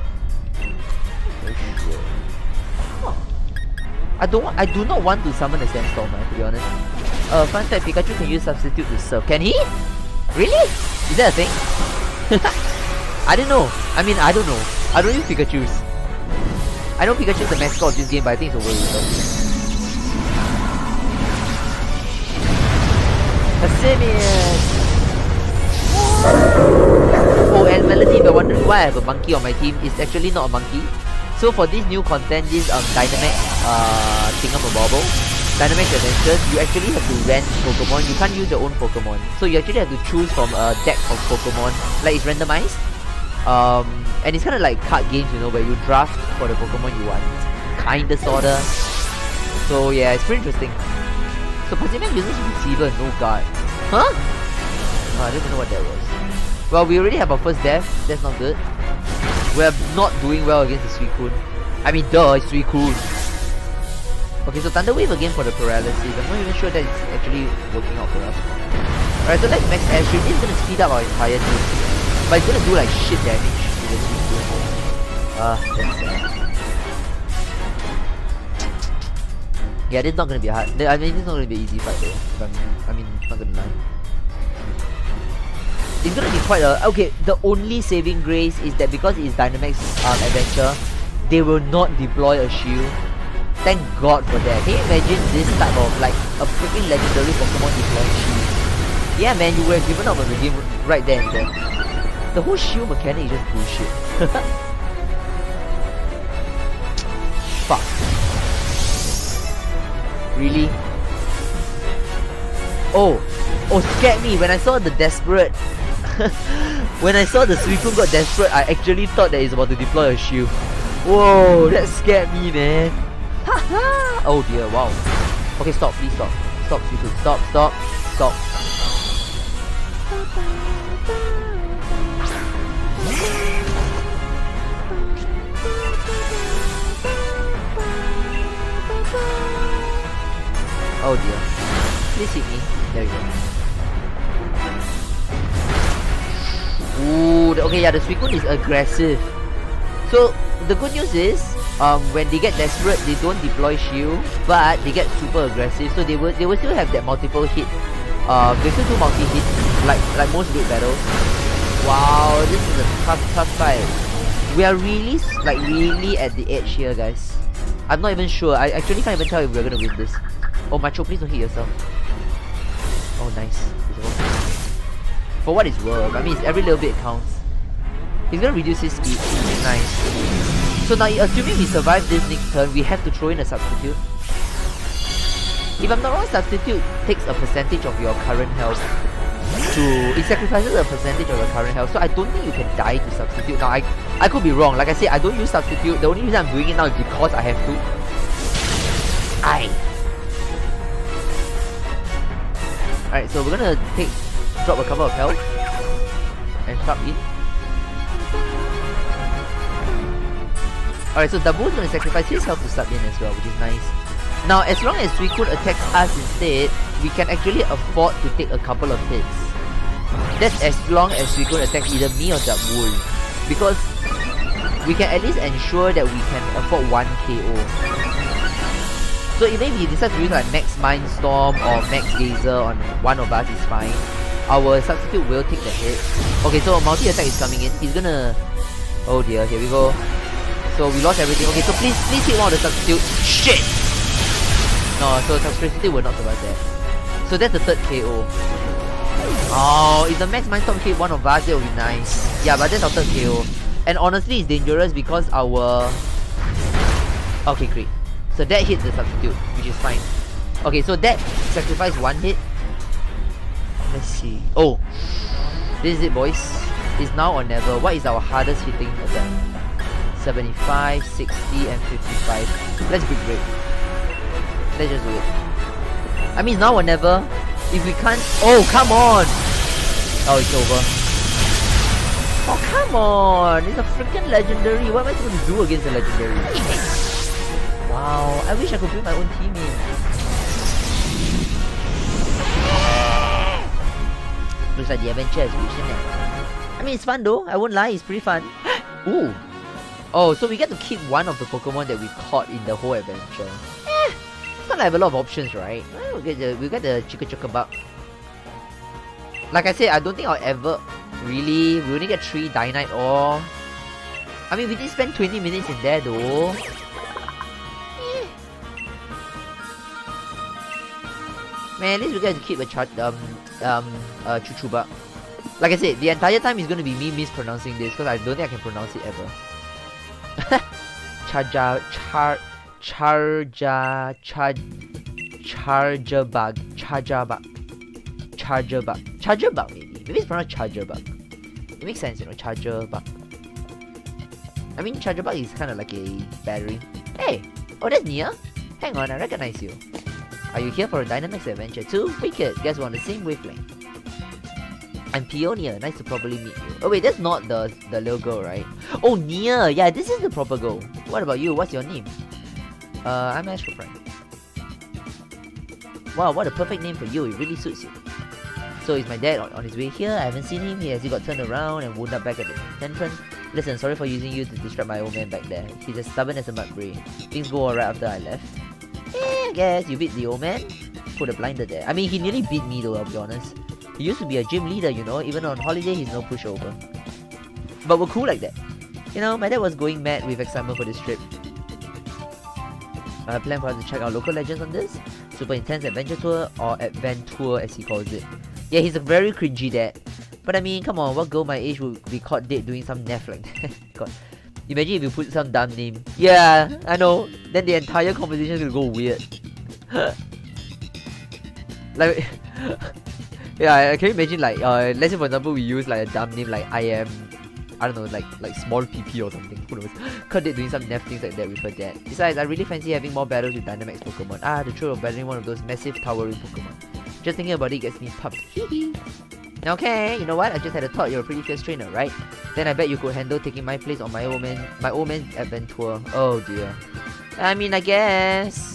Are you sure? Huh. I do not want to summon a Sandstorm, to be honest. Fun fact, Pikachu can use substitute to serve. Can he? Really? Is that a thing? I didn't know. I mean, I don't know. I don't use Pikachus. I know Pikachu is the mascot of this game, but I think it's overrated. A Simian! Oh, and Melody, if you're wondering why I have a monkey on my team, it's actually not a monkey. So for this new content, this Dynamax thingamabobble, Dynamax Adventures, you actually have to rent Pokemon. You can't use your own Pokemon. So you actually have to choose from a deck of Pokemon. Like, it's randomized. And it's kind of like card games, you know, where you draft for the Pokemon you want. Kinda, sorta. So yeah, it's pretty interesting. So Pazimek uses Receiver, no guard. Huh? Oh, I didn't know what that was. Well, we already have our first death. That's not good. We're not doing well against the Suicune. I mean, duh, it's Suicune. Okay, so Thunder Wave again for the paralysis. I'm not even sure that it's actually working out for us. Alright, so let's max Airstream. This is gonna speed up our entire team. But it's gonna do like shit damage to the Suicune. That's sad. Yeah, this is not gonna be hard. I mean, this is not gonna be an easy fight though. I mean, not gonna lie. It's gonna be quite a... Okay, the only saving grace is that because it's Dynamax Adventure, they will not deploy a shield. Thank God for that. Can you imagine this type of like a freaking legendary Pokemon deploying shield? Yeah man, you would have given up on the game right there and then. The whole shield mechanic is just bullshit. Fuck. Really? Oh, scared me when I saw the desperate. When I saw the Suicune got desperate, I actually thought that it's about to deploy a shield. Whoa, that scared me, man. Haha. Oh dear, wow. Okay, stop, please stop. Stop, Suicune. Stop, stop, stop. Oh dear. Please hit me. There we go. Ooh, okay, yeah, the Suicune is aggressive. So, the good news is, when they get desperate, they don't deploy shield, but they get super aggressive, so they will still have that multiple hit. They still do multi-hit, like most raid battles. Wow, this is a tough fight. We are really at the edge here, guys. I'm not even sure. I actually can't even tell if we're gonna win this. Oh, Macho, please don't hit yourself. Oh, nice. For what it's worth, I mean, every little bit counts. He's gonna reduce his speed. Nice. So now, assuming we survive this next turn, we have to throw in a substitute. If I'm not wrong, substitute takes a percentage of your current health. It sacrifices a percentage of your current health. So I don't think you can die to substitute. Now, I could be wrong. Like I said, I don't use substitute. The only reason I'm doing it now is because I have to. Alright, so we're gonna drop a couple of health and sub in. Alright, so Dabu is gonna sacrifice his health to sub in as well, which is nice. Now, as long as Suicune attacks us instead, we can actually afford to take a couple of hits. That's as long as Suicune attacks either me or Dabul, because we can at least ensure that we can afford 1 KO. So even if he decides to use like Max Mindstorm or Max Gazer on one of us is fine. Our substitute will take the hit. Okay, so a multi-attack is coming in. He's gonna... Oh dear, here we go. So we lost everything. Okay, so please hit one of the substitute. Shit! No, so substitute will not survive that. So that's the third KO. Oh, if the Max Mindstorm hit one of us, that would be nice. Yeah, but that's our third KO. And honestly, it's dangerous because our... Okay, great. So that hits the substitute, which is fine. Okay, so that sacrificed 1 hit. Let's see. Oh, this is it, boys. It's now or never. What is our hardest hitting attack? 75, 60, and 55. Let's big break. Let's just do it. I mean, now or never. If we can't... Oh, come on! Oh, it's over. Oh, come on! It's a freaking legendary. What am I supposed to do against a legendary? Wow, I wish I could bring my own team in. Looks like the adventure has reached an end. I mean, it's fun though. I won't lie, it's pretty fun. Ooh. Oh, so we get to keep one of the Pokemon that we caught in the whole adventure. It's not like I have a lot of options, right? We get the Chicka Bug. Like I said, I don't think I'll ever really. We only get 3 Dynite ore. I mean, we did spend 20 minutes in there though. Man, at least we get to keep a Chuchuba. Like I said, the entire time is gonna be me mispronouncing this because I don't think I can pronounce it ever. Charger bug maybe. Maybe it's pronounced charger bug. It makes sense, you know, charger bug. I mean, charger bug is kind of like a battery. Hey, oh that's Nia. Hang on, I recognize you. Are you here for a Dynamax adventure too? Wicked, guess we're on the same wavelength. I'm Peonia, nice to properly meet you. Oh wait, that's not the little girl, right? Oh, Nia, yeah, this is the proper girl. What about you? What's your name? I'm Astro Prime. Wow, what a perfect name for you, it really suits you. So is my dad on his way here? I haven't seen him. He got turned around and wound up back at the entrance. Listen, sorry for using you to distract my old man back there. He's as stubborn as a mudbray. Things go alright after I left. I guess you beat the old man. Put a blinder there. I mean, he nearly beat me though, I'll be honest. He used to be a gym leader, you know. Even on holiday, he's no pushover. But we're cool like that. You know, my dad was going mad with excitement for this trip. I plan for us to check out local legends on this. Super intense adventure tour, or adventure as he calls it. Yeah, he's a very cringy dad. But I mean, come on, what girl my age would be caught dead doing some naff like that? God. Imagine if you put some dumb name. Yeah, I know. Then the entire conversation will go weird. Like, yeah, can you imagine like, let's say for example we use like a dumb name like I don't know, like small PP or something. Who knows? Caught dead doing some naff things like that with her dad. Besides, I really fancy having more battles with Dynamax Pokemon. The thrill of battling one of those massive towering Pokemon. Just thinking about it gets me pumped. Okay, you know what? I just had a thought. You're a pretty fierce trainer, right? Then I bet you could handle taking my place on my old man's adventure. Oh dear. I mean, I guess.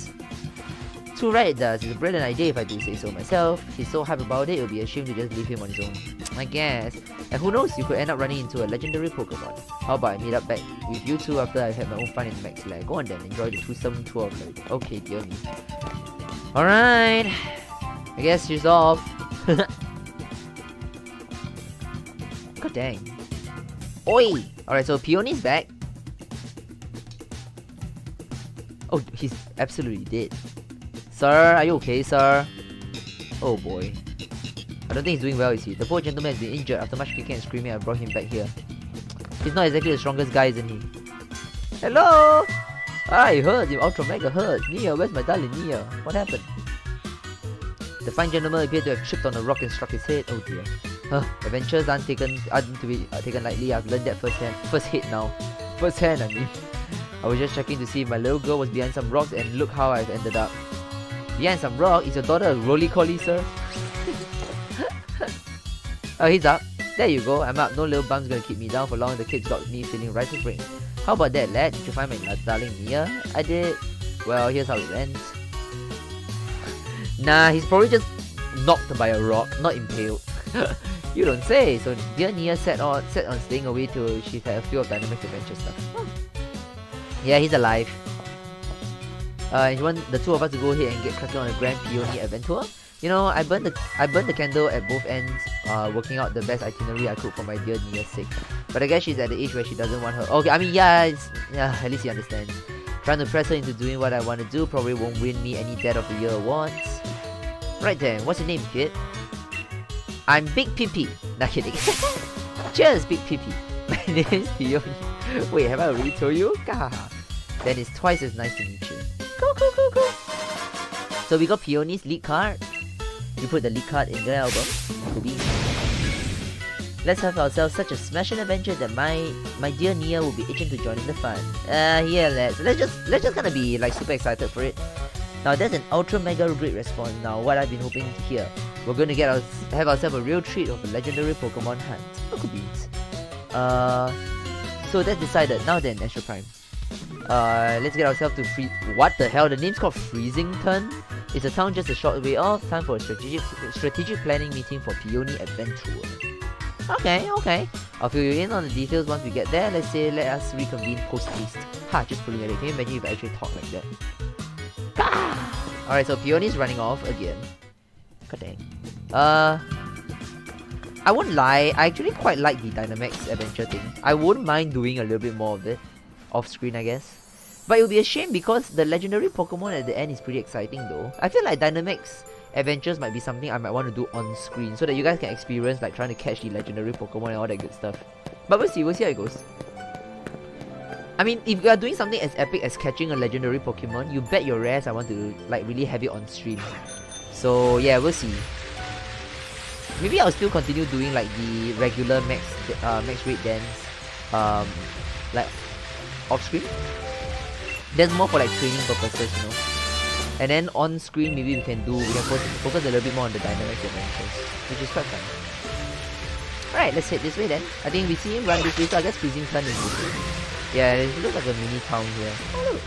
Too right it does. It's a brilliant idea if I do say so myself. He's so hype about it, it would be a shame to just leave him on his own. I guess. And who knows, you could end up running into a legendary Pokemon. How about I meet up back with you two after I've had my own fun in the Max Land? Go on then, enjoy the 2-7 tour of life. Okay, dear me. Alright. I guess she's off. God dang. Oi! Alright, so Peony's back. Oh, he's absolutely dead. Sir, are you okay, sir? Oh boy. I don't think he's doing well, is he? The poor gentleman has been injured. After much kicking and screaming, I brought him back here. He's not exactly the strongest guy, isn't he? Hello! I heard him. Ultra Mega hurt. Nia, where's my darling Nia? What happened? The fine gentleman appeared to have tripped on a rock and struck his head. Oh dear. Adventures aren't to be taken lightly. I've learned that firsthand. Firsthand, I mean. I was just checking to see if my little girl was behind some rocks, and look how I've ended up. Behind some rock? Is your daughter a roly-colly, sir? Oh, he's up. There you go. I'm up. No little bum's gonna keep me down for long. The kids got me feeling right as rain. How about that, lad? Did you find my darling Nia? I did. Well, here's how it went. Nah, he's probably just knocked by a rock, not impaled. You don't say. So dear Nia set on staying away till she's had a few of Dynamax adventure stuff. Yeah, he's alive. And you want the two of us to go ahead and get cracking on a grand Peony adventure? You know, I burned the candle at both ends, working out the best itinerary I could for my dear Nia's sake. But I guess she's at the age where she doesn't want her. Okay, I mean, yeah, at least he understands. Trying to press her into doing what I want to do probably won't win me any Dad of the Year awards. Right then, what's your name, kid? I'm Big Pippy. Not kidding. Cheers, Big Pippy. My name is Peony. Wait, have I already told you? Then it's twice as nice to meet you. Go. So we got Peony's lead card. We put the lead card in the album. Let's have ourselves such a smashing adventure that my dear Nia will be itching to join in the fun. Yeah, let's just kind of be like super excited for it. Now that's an ultra mega great response. Now what I've been hoping to hear. We're gonna have ourselves a real treat of a legendary Pokemon hunt. Cool beans. So that's decided. Now then, Astro Prime. Let's get ourselves to what the hell? The name's called Freezington? It's a town just a short way off. Time for a strategic planning meeting for Peony Adventure. Okay, okay. I'll fill you in on the details once we get there. Let us reconvene post-haste. Ha, just pulling at it. Can you imagine if I actually talk like that? Ah! Alright, so Peony's running off again. God dang. I won't lie, I actually quite like the Dynamax adventure thing. I wouldn't mind doing a little bit more of it. Off screen, I guess. But it would be a shame because the legendary Pokemon at the end is pretty exciting though. I feel like Dynamax adventures might be something I might want to do on screen so that you guys can experience like trying to catch the legendary Pokemon and all that good stuff. But we'll see how it goes. I mean, if you are doing something as epic as catching a legendary Pokemon, you bet your rares I want to like really have it on stream. So yeah, we'll see. Maybe I'll still continue doing like the regular max rate dance, like off screen. That's more for like training purposes, you know. And then on screen, maybe we can focus a little bit more on the Dynamax adventures, which is quite fun. Alright, let's head this way then. I think we see him run this way, so I guess Freezing Turn is this way. Yeah, it looks like a mini town here. Oh look!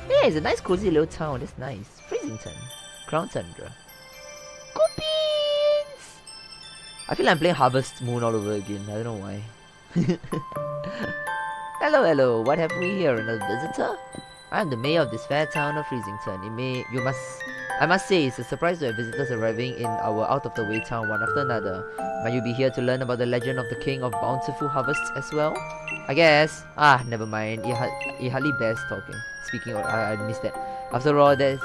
Yeah, it's a nice cozy little town, that's nice. Freezing Turn. Crown Tundra. Coopins! I feel like I'm playing Harvest Moon all over again, I don't know why. Hello, what have we here? Another visitor? I am the mayor of this fair town of Freezington. I must say, it's a surprise to have visitors arriving in our out-of-the-way town one after another. Might you be here to learn about the legend of the King of Bountiful Harvests as well? I guess. Ah, never mind. It hardly bears talking. Speaking of, I missed that. After all, there's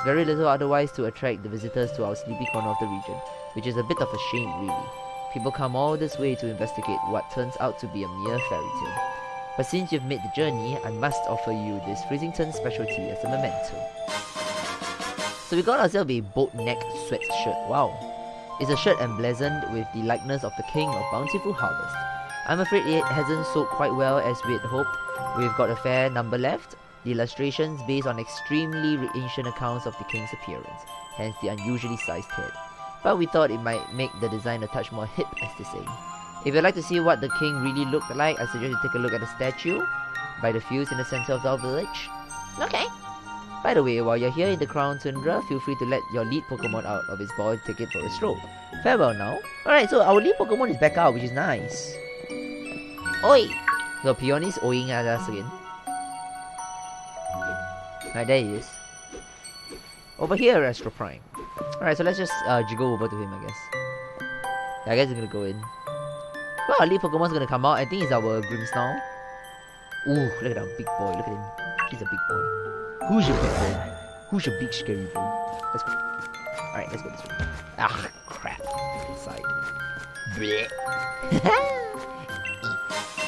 very little otherwise to attract the visitors to our sleepy corner of the region, which is a bit of a shame, really. People come all this way to investigate what turns out to be a mere fairy tale. But since you've made the journey, I must offer you this Freezington specialty as a memento. So we got ourselves a boat neck sweatshirt. Wow. It's a shirt emblazoned with the likeness of the King of Bountiful Harvest. I'm afraid it hasn't sold quite well as we had hoped. We've got a fair number left. The illustrations based on extremely ancient accounts of the King's appearance, hence the unusually sized head. But we thought it might make the design a touch more hip, as they say. If you'd like to see what the king really looked like, I suggest you take a look at the statue by the fields in the center of our village. Okay. By the way, while you're here in the Crown Tundra, feel free to let your lead Pokemon out of his ball to take it for a stroll. Farewell now. Alright, so our lead Pokemon is back out, which is nice. Oi! So Peony is owing at us again. Right, there he is. Over here, Astro Prime. Alright, so let's just jiggle over to him, I guess. Yeah, I guess he's gonna go in. Well, our lead Pokemon's gonna come out. I think it's our Grimmsnarl. Ooh, look at that big boy. Look at him. He's a big boy. Who's your big boy? Who's your big scary boy? Let's go. Alright, let's go this way. Ah, crap. Inside. Blech.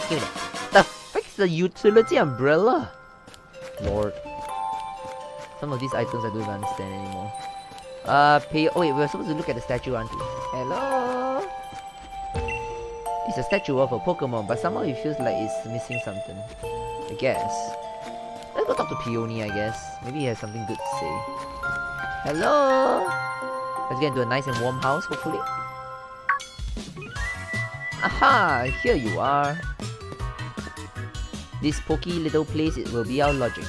Give me that. The frick's the utility umbrella? Lord. Some of these items I don't even understand anymore. Oh wait, we're supposed to look at the statue, aren't we? Hello? It's a statue of a Pokemon, but somehow it feels like it's missing something. I guess. Let's go talk to Peony, I guess. Maybe he has something good to say. Hello? Let's get into a nice and warm house, hopefully. Aha! Here you are. This pokey little place, it will be our lodgings.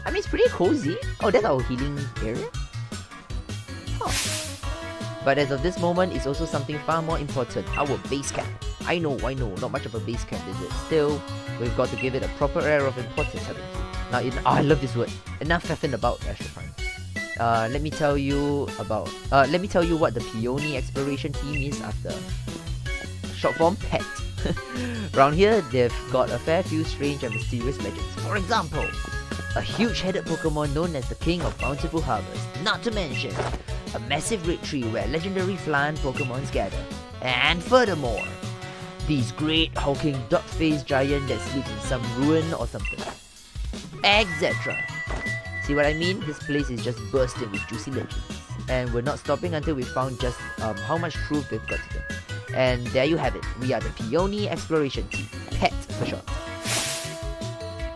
I mean, it's pretty cozy. Oh, that's our healing area? Huh. But as of this moment, it's also something far more important. Our base camp. I know, not much of a base camp, is it? Still, we've got to give it a proper air of importance, haven't we? Now, I love this word. Enough faffing about, Astro Prime. Let me tell you what the Peony Exploration Team is after. Short form, PET. Around here, they've got a fair few strange and mysterious legends. For example, a huge-headed Pokemon known as the King of Bountiful Harvest. Not to mention, a massive red tree where legendary flying Pokemons gather. And furthermore, these great hulking duck-faced giant that sleeps in some ruin or something. Etc. See what I mean? This place is just bursting with juicy legends. And we're not stopping until we found just how much truth we've got to them. And there you have it. We are the Peony Exploration Team. PET for short.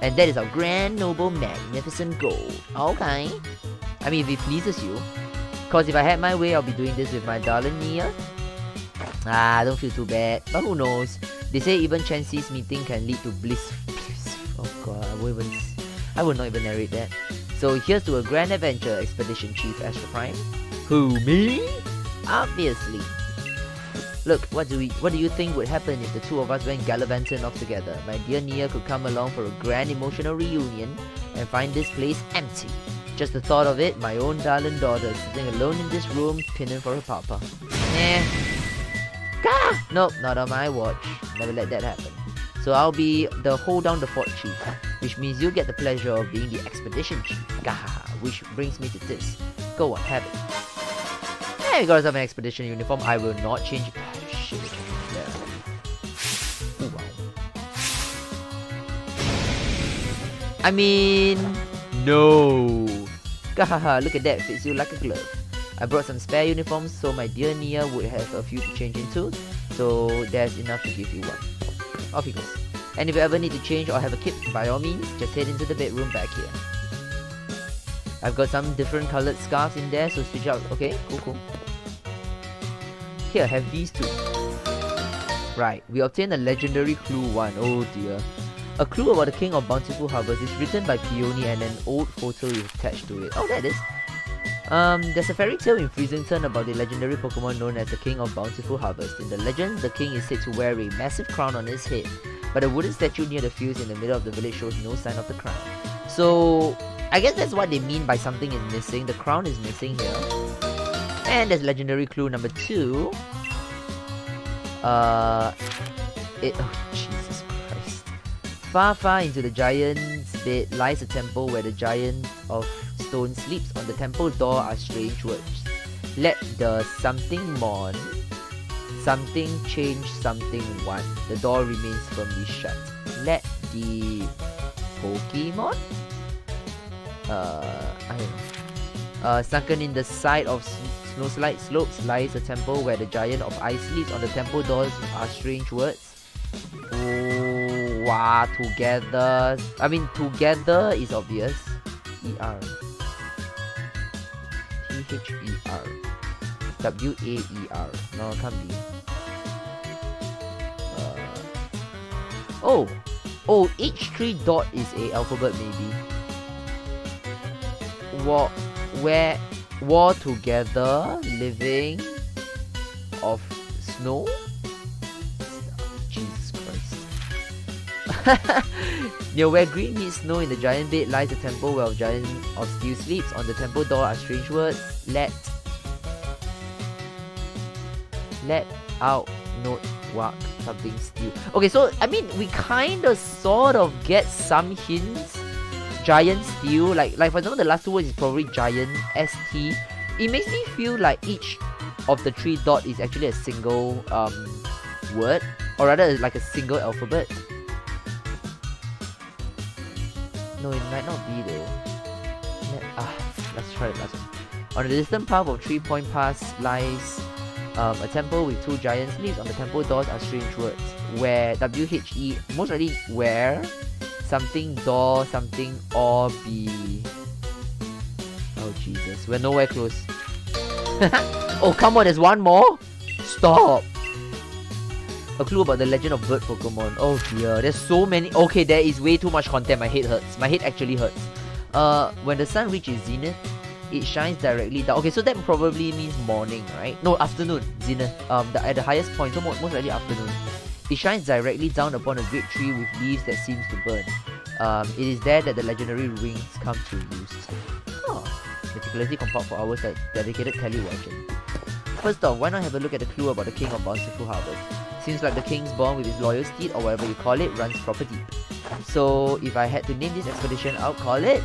And that is our grand, noble, magnificent goal. Okay. I mean, if it pleases you. Cause if I had my way, I'll be doing this with my darling Nia. Ah, don't feel too bad. But who knows? They say even Chansey's meeting can lead to bliss. Oh god, I will not even narrate that. So here's to a grand adventure, Expedition Chief Astro Prime. Who, me? Obviously. Look, what do you think would happen if the two of us went gallivanting off together? My dear Nia could come along for a grand emotional reunion and find this place empty. Just the thought of it, my own darling daughter sitting alone in this room, pinning for her papa. Gah! Nope, not on my watch. Never let that happen. So I'll be the hold down the fort chief, which means you'll get the pleasure of being the expedition chief. Gahaha, which brings me to this. Go on, have it. Hey, you got yourself an expedition uniform. I will not change it. Oh, shit. Yeah. Oh, wow. I mean, no. Gahaha, look at that. Fits you like a glove. I brought some spare uniforms so my dear Nia would have a few to change into. So there's enough to give you one. Off he goes. And if you ever need to change or have a kip, by all means, just head into the bedroom back here. I've got some different colored scarves in there, so switch out. Okay, cool. Here, have these two. Right, we obtained a legendary clue 1. Oh dear. A clue about the King of Bountiful Harvest is written by Peony and an old photo is attached to it. Oh, that is. There's a fairy tale in Freezington about the legendary Pokemon known as the King of Bountiful Harvest. In the legend, the king is said to wear a massive crown on his head, but a wooden statue near the fields in the middle of the village shows no sign of the crown. So, I guess that's what they mean by something is missing. The crown is missing here. And there's legendary clue number 2. Oh, Jesus Christ. Far into the giant's bed lies a temple where the giant of stone sleeps. On the temple door are strange words. Let the something mon, something change something one. The door remains firmly shut. Let the Pokemon? I don't know. Sunken in the side of snow-slide slopes lies a temple where the giant of ice sleeps. On the temple doors are strange words. Wow, together. I mean, together is obvious. E-R. T-H-E-R. W-A-E-R. No, it can't be. Oh, H3 dot is a alphabet maybe. War together, living of snow. Jesus Christ. Near where green meets snow in the giant bed lies a temple where a giant of steel sleeps. On the temple door are strange words. Let out note walk something steel. Okay, so I mean we kinda sort of get some hints. Giant steel, like for example the last two words is probably giant ST. It makes me feel like each of the 3 dot is actually a single word, or rather like a single alphabet. No, it might not be though. Let's try the last one. On the distant path of 3-point pass lies a temple with 2 giant sleeps. On the temple doors are strange words. Where W-H-E, most likely where something door, something or be. Oh Jesus, we're nowhere close. Oh come on, there's one more? Stop! A clue about the legend of bird Pokemon. Oh dear, there's so many. Okay, there is way too much content. My head hurts. My head actually hurts. When the sun reaches zenith, it shines directly down. Okay, so that probably means morning, right? No, afternoon. Zenith. At the highest point, so most likely afternoon. It shines directly down upon a great tree with leaves that seems to burn. It is there that the legendary rings come to use. Meticulously compiled for hours like dedicated tele-watching. First off, why not have a look at the clue about the King of Bountiful Harvest? Seems like the king's bond with his loyal steed, or whatever you call it, runs proper deep. So, if I had to name this expedition, I'll call it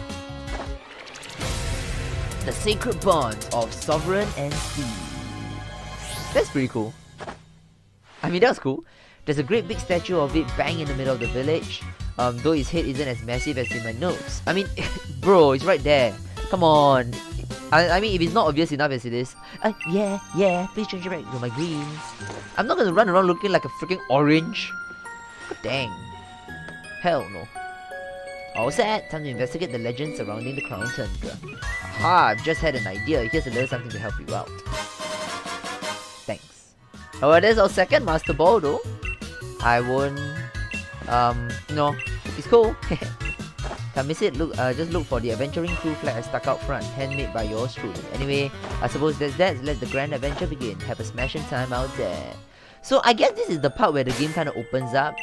The Sacred Bond of Sovereign and Steed. That's pretty cool. I mean, that was cool. There's a great big statue of it bang in the middle of the village. Though his head isn't as massive as in my nose. I mean, bro, it's right there. Come on. I mean, if it's not obvious enough as it is. Yeah, please change it back to my greens. I'm not gonna run around looking like a freaking orange. God dang. Hell no. All set. Time to investigate the legend surrounding the Crown Tundra. Aha, I've just had an idea. Here's a little something to help you out. Thanks. Oh, there's our second Master Ball though. I won't... no. It's cool. Can't miss it. Look, just look for the adventuring crew flag I stuck out front, handmade by yours truly. Anyway, I suppose that's that. Let the grand adventure begin. Have a smashing time out there. So I guess this is the part where the game kind of opens up.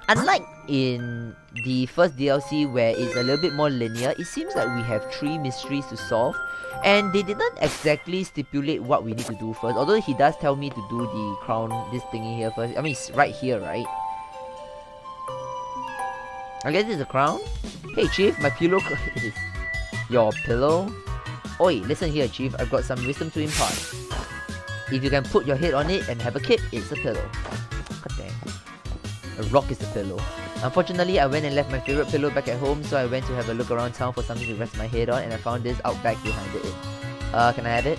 Unlike in the first DLC where it's a little bit more linear, it seems like we have 3 mysteries to solve. And they didn't exactly stipulate what we need to do first. Although he does tell me to do the crown, this thingy here first. I mean, it's right here, right? I guess this is a crown. Hey, Chief, my pillow is your pillow. Oi, listen here, Chief. I've got some wisdom to impart. If you can put your head on it and have a kip, it's a pillow. God dang. A rock is the pillow. Unfortunately, I went and left my favorite pillow back at home, so I went to have a look around town for something to rest my head on, and I found this out back behind it. Can I have it?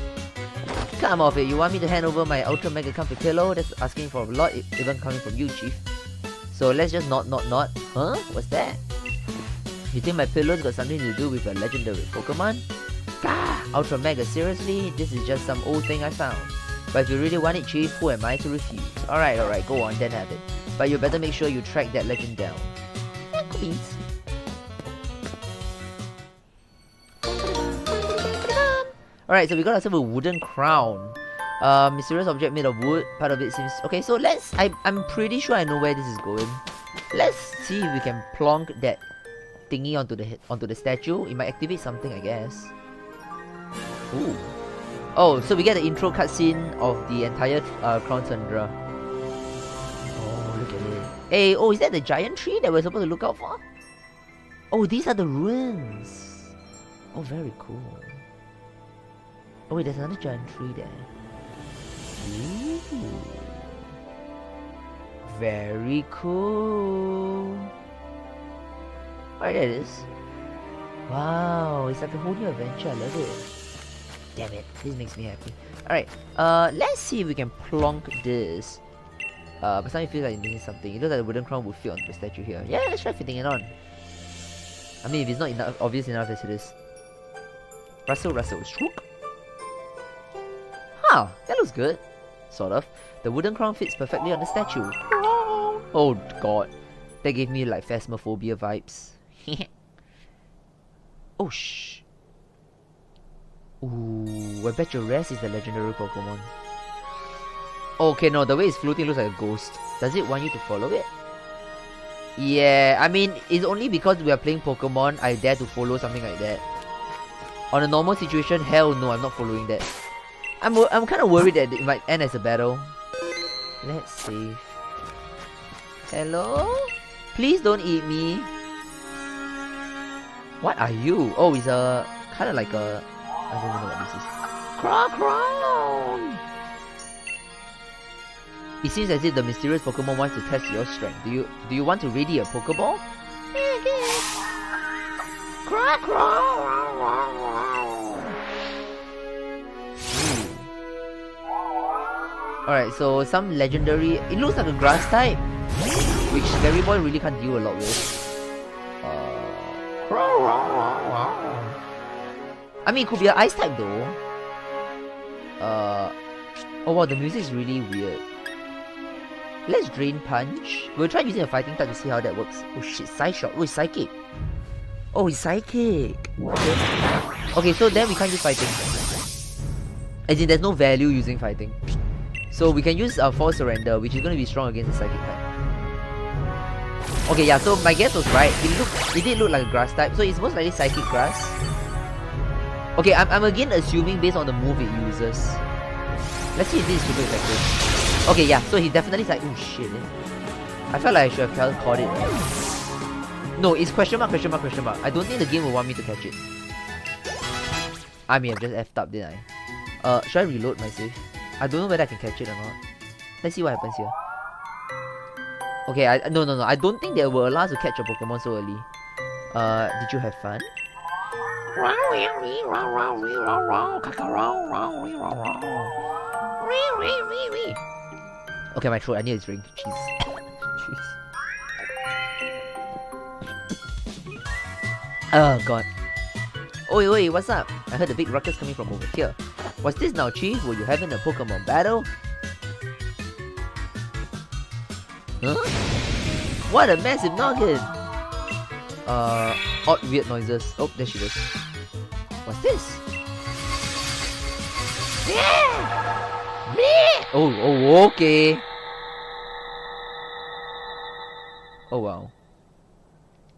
Come off it. You want me to hand over my ultra mega comfy pillow? That's asking for a lot, even coming from you, Chief. So let's just not. Huh? What's that? You think my pillow's got something to do with a legendary Pokemon? Gah! Ultra Mega, seriously? This is just some old thing I found. But if you really want it, Chief, who am I to refuse? Alright, go on, then have it. But you better make sure you track that legend down. Beans. Alright, so we got ourselves a wooden crown. Mysterious object made of wood. Part of it seems... Okay, so let's... I'm pretty sure I know where this is going. Let's see if we can plonk that thingy onto the statue. It might activate something, I guess. Ooh. Oh, so we get the intro cutscene of the entire Crown Tundra. Oh, look at it. Hey, oh, is that the giant tree that we're supposed to look out for? Oh, these are the ruins. Oh, very cool. Oh wait, there's another giant tree there. Ooh. Very cool. Alright, there it is. Wow, it's like a whole new adventure. I love it. Damn it, this makes me happy. Alright, let's see if we can plonk this. But something feels like it's missing something. It looks like the wooden crown will fit onto the statue here. Yeah, let's try fitting it on. I mean, if it's not enough, obvious enough as it is. Rustle, shwook. Huh, that looks good. Sort of. The wooden crown fits perfectly on the statue. Oh god. That gave me like Phasmophobia vibes. Oh shh. Ooh, I bet your rest is the legendary Pokemon. Okay, no, the way it's floating looks like a ghost. Does it want you to follow it? Yeah, I mean, it's only because we are playing Pokemon I dare to follow something like that. On a normal situation, hell no, I'm not following that. I'm kind of worried that it might end as a battle. Let's save. Hello? Please don't eat me. What are you? Oh, it's a... kind of like a... I don't know what this is. Crown! It seems as if the mysterious Pokemon wants to test your strength. Do you want to ready a Pokeball? Alright, so some legendary... It looks like a grass type, which Gary Boy really can't deal a lot with. I mean, it could be an ice type though. Oh wow, the music is really weird. Let's Drain Punch. We'll try using a fighting type to see how that works. Oh shit, Side Shot. Oh, it's Psychic. Oh, it's Psychic. Okay, so then we can't use fighting. As in, there's no value using fighting. So we can use False Surrender, which is going to be strong against the Psychic type. Okay, yeah, so my guess was right. It did look like a grass type, so it's most likely Psychic Grass. Okay, I'm again assuming based on the move it uses. Let's see if this is super effective. Okay, yeah, so he definitely like, oh shit. I felt like I should have caught it. No, it's question mark. I don't think the game will want me to catch it. I mean, I've just effed up, didn't I? Should I reload my save? I don't know whether I can catch it or not. Let's see what happens here. Okay, no. I don't think they will allow us to catch a Pokemon so early. Did you have fun? Okay, my throat, I need a drink. Jeez. Oh god. Oi, what's up? I heard a big ruckus coming from over here. What's this now, Chief? Were you having a Pokemon battle? Huh? What a massive noggin! Odd weird noises. Oh, there she goes. What's this? Oh, okay. Oh wow.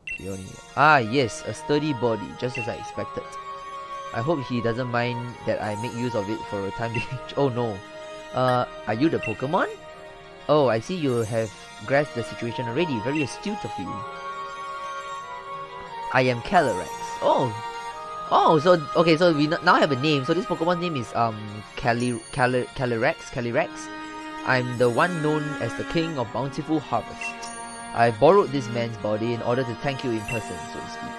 Peony. Ah yes, a sturdy body, just as I expected. I hope he doesn't mind that I make use of it for a time being. Oh no. Are you the Pokemon? Oh, I see you have grasped the situation already. Very astute of you. I am Calyrex. Oh. Oh, so okay, so we now have a name. So this Pokemon's name is Calyrex. I'm the one known as the King of Bountiful Harvest. I borrowed this man's body in order to thank you in person, so to speak.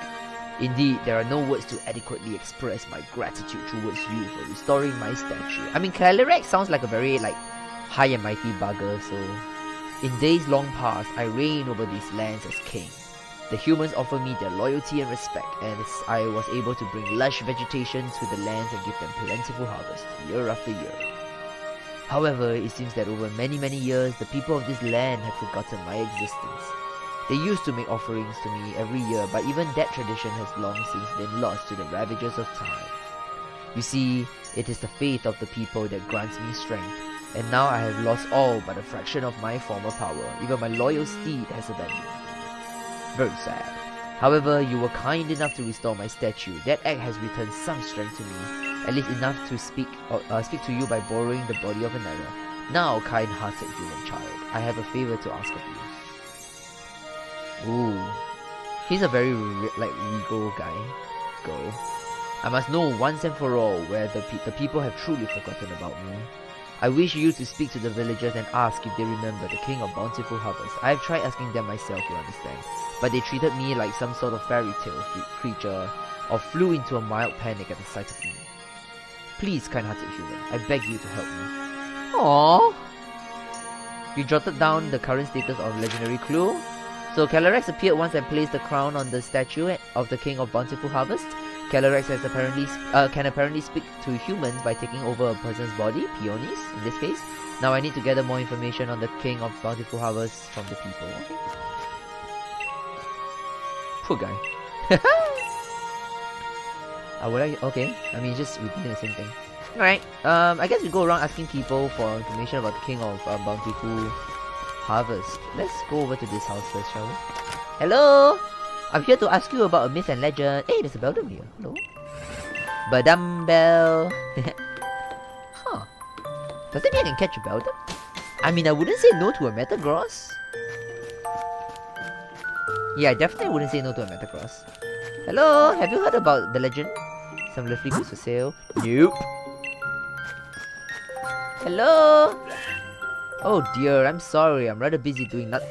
Indeed, there are no words to adequately express my gratitude towards you for restoring my statue. I mean, Calyrex sounds like a very, high and mighty bugger, so... In days long past, I reigned over these lands as king. The humans offer me their loyalty and respect, and I was able to bring lush vegetation to the lands and give them plentiful harvest, year after year. However, it seems that over many years, the people of this land have forgotten my existence. They used to make offerings to me every year, but even that tradition has long since been lost to the ravages of time. You see, it is the faith of the people that grants me strength, and now I have lost all but a fraction of my former power. Even my loyal steed has abandoned me. Very sad. However, you were kind enough to restore my statue. That act has returned some strength to me, at least enough to speak to you by borrowing the body of another. Now, kind-hearted human child, I have a favor to ask of you. Ooh, he's a very regal guy. Go. I must know once and for all where the people have truly forgotten about me. I wish you to speak to the villagers and ask if they remember the King of Bountiful Harvest. I have tried asking them myself, you understand, but they treated me like some sort of fairy tale creature, or flew into a mild panic at the sight of me. Please, kind-hearted human, I beg you to help me. Aww. You jotted down the current status of legendary clue. So Calyrex appeared once and placed the crown on the statue of the King of Bountiful Harvest. Calyrex has can apparently speak to humans by taking over a person's body, peonies in this case. Now I need to gather more information on the King of Bountiful Harvest from the people. Poor guy. Okay, I mean just repeating the same thing. Alright, I guess we go around asking people for information about the King of Bountiful Harvest. Let's go over to this house first, shall we? Hello! I'm here to ask you about a myth and legend. Hey, there's a Beldum here. Hello? Badum Bell. Huh. Does that mean I can catch a Beldum? I mean, I wouldn't say no to a Metagross. Yeah, I definitely wouldn't say no to a Metagross. Hello? Have you heard about the legend? Some lovely goods for sale. Nope. Hello? Oh dear, I'm sorry. I'm rather busy doing nothing.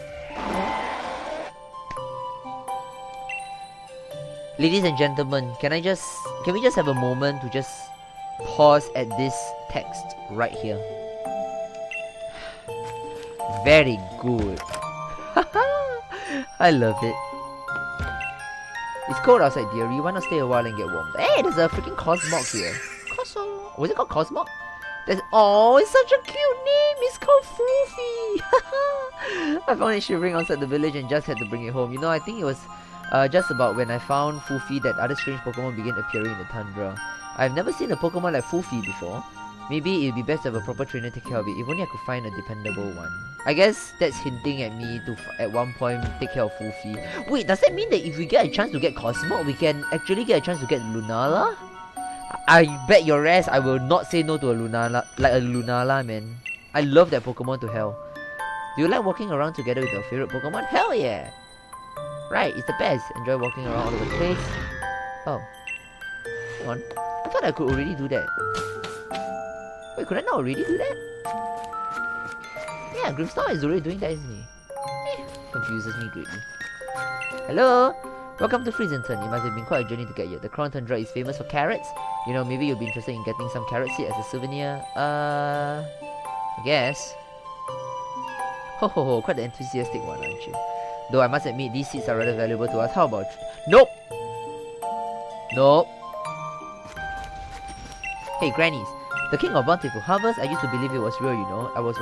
Ladies and gentlemen, can we just have a moment to just pause at this text right here? Very good. I love it. It's cold outside, dearie. Why not stay a while and get warm? Hey, there's a freaking Cosmog here. Was it called Cosmog? Oh, it's such a cute name. It's called Foofy. I found it shivering outside the village and just had to bring it home. You know, I think it was just about when I found Foofy that other strange Pokemon began appearing in the tundra. I've never seen a Pokemon like Foofy before. Maybe it'd be best to have a proper trainer take care of it. If only I could find a dependable one. I guess that's hinting at me to at one point take care of Foofy. Wait, does that mean that if we get a chance to get Cosmog, we can actually get a chance to get Lunala? I bet your ass I will not say no to a Lunala, man. I love that Pokemon to hell. Do you like walking around together with your favorite Pokemon? Hell yeah! Right, it's the best. Enjoy walking around all over the place. Oh. Hang on. I thought I could already do that. Wait, could I not already do that? Yeah, Grimmsnarl is already doing that, isn't he? Confuses me greatly. Hello? Welcome to Friesenton. It must have been quite a journey to get here. The Crown Tundra is famous for carrots. You know, maybe you'll be interested in getting some carrot seed as a souvenir. I guess. Ho ho ho, quite the enthusiastic one, aren't you? Though I must admit, these seeds are rather valuable to us. How about... Nope! Nope! Hey, grannies. The King of Bountiful Harvest, I used to believe it was real, you know. I was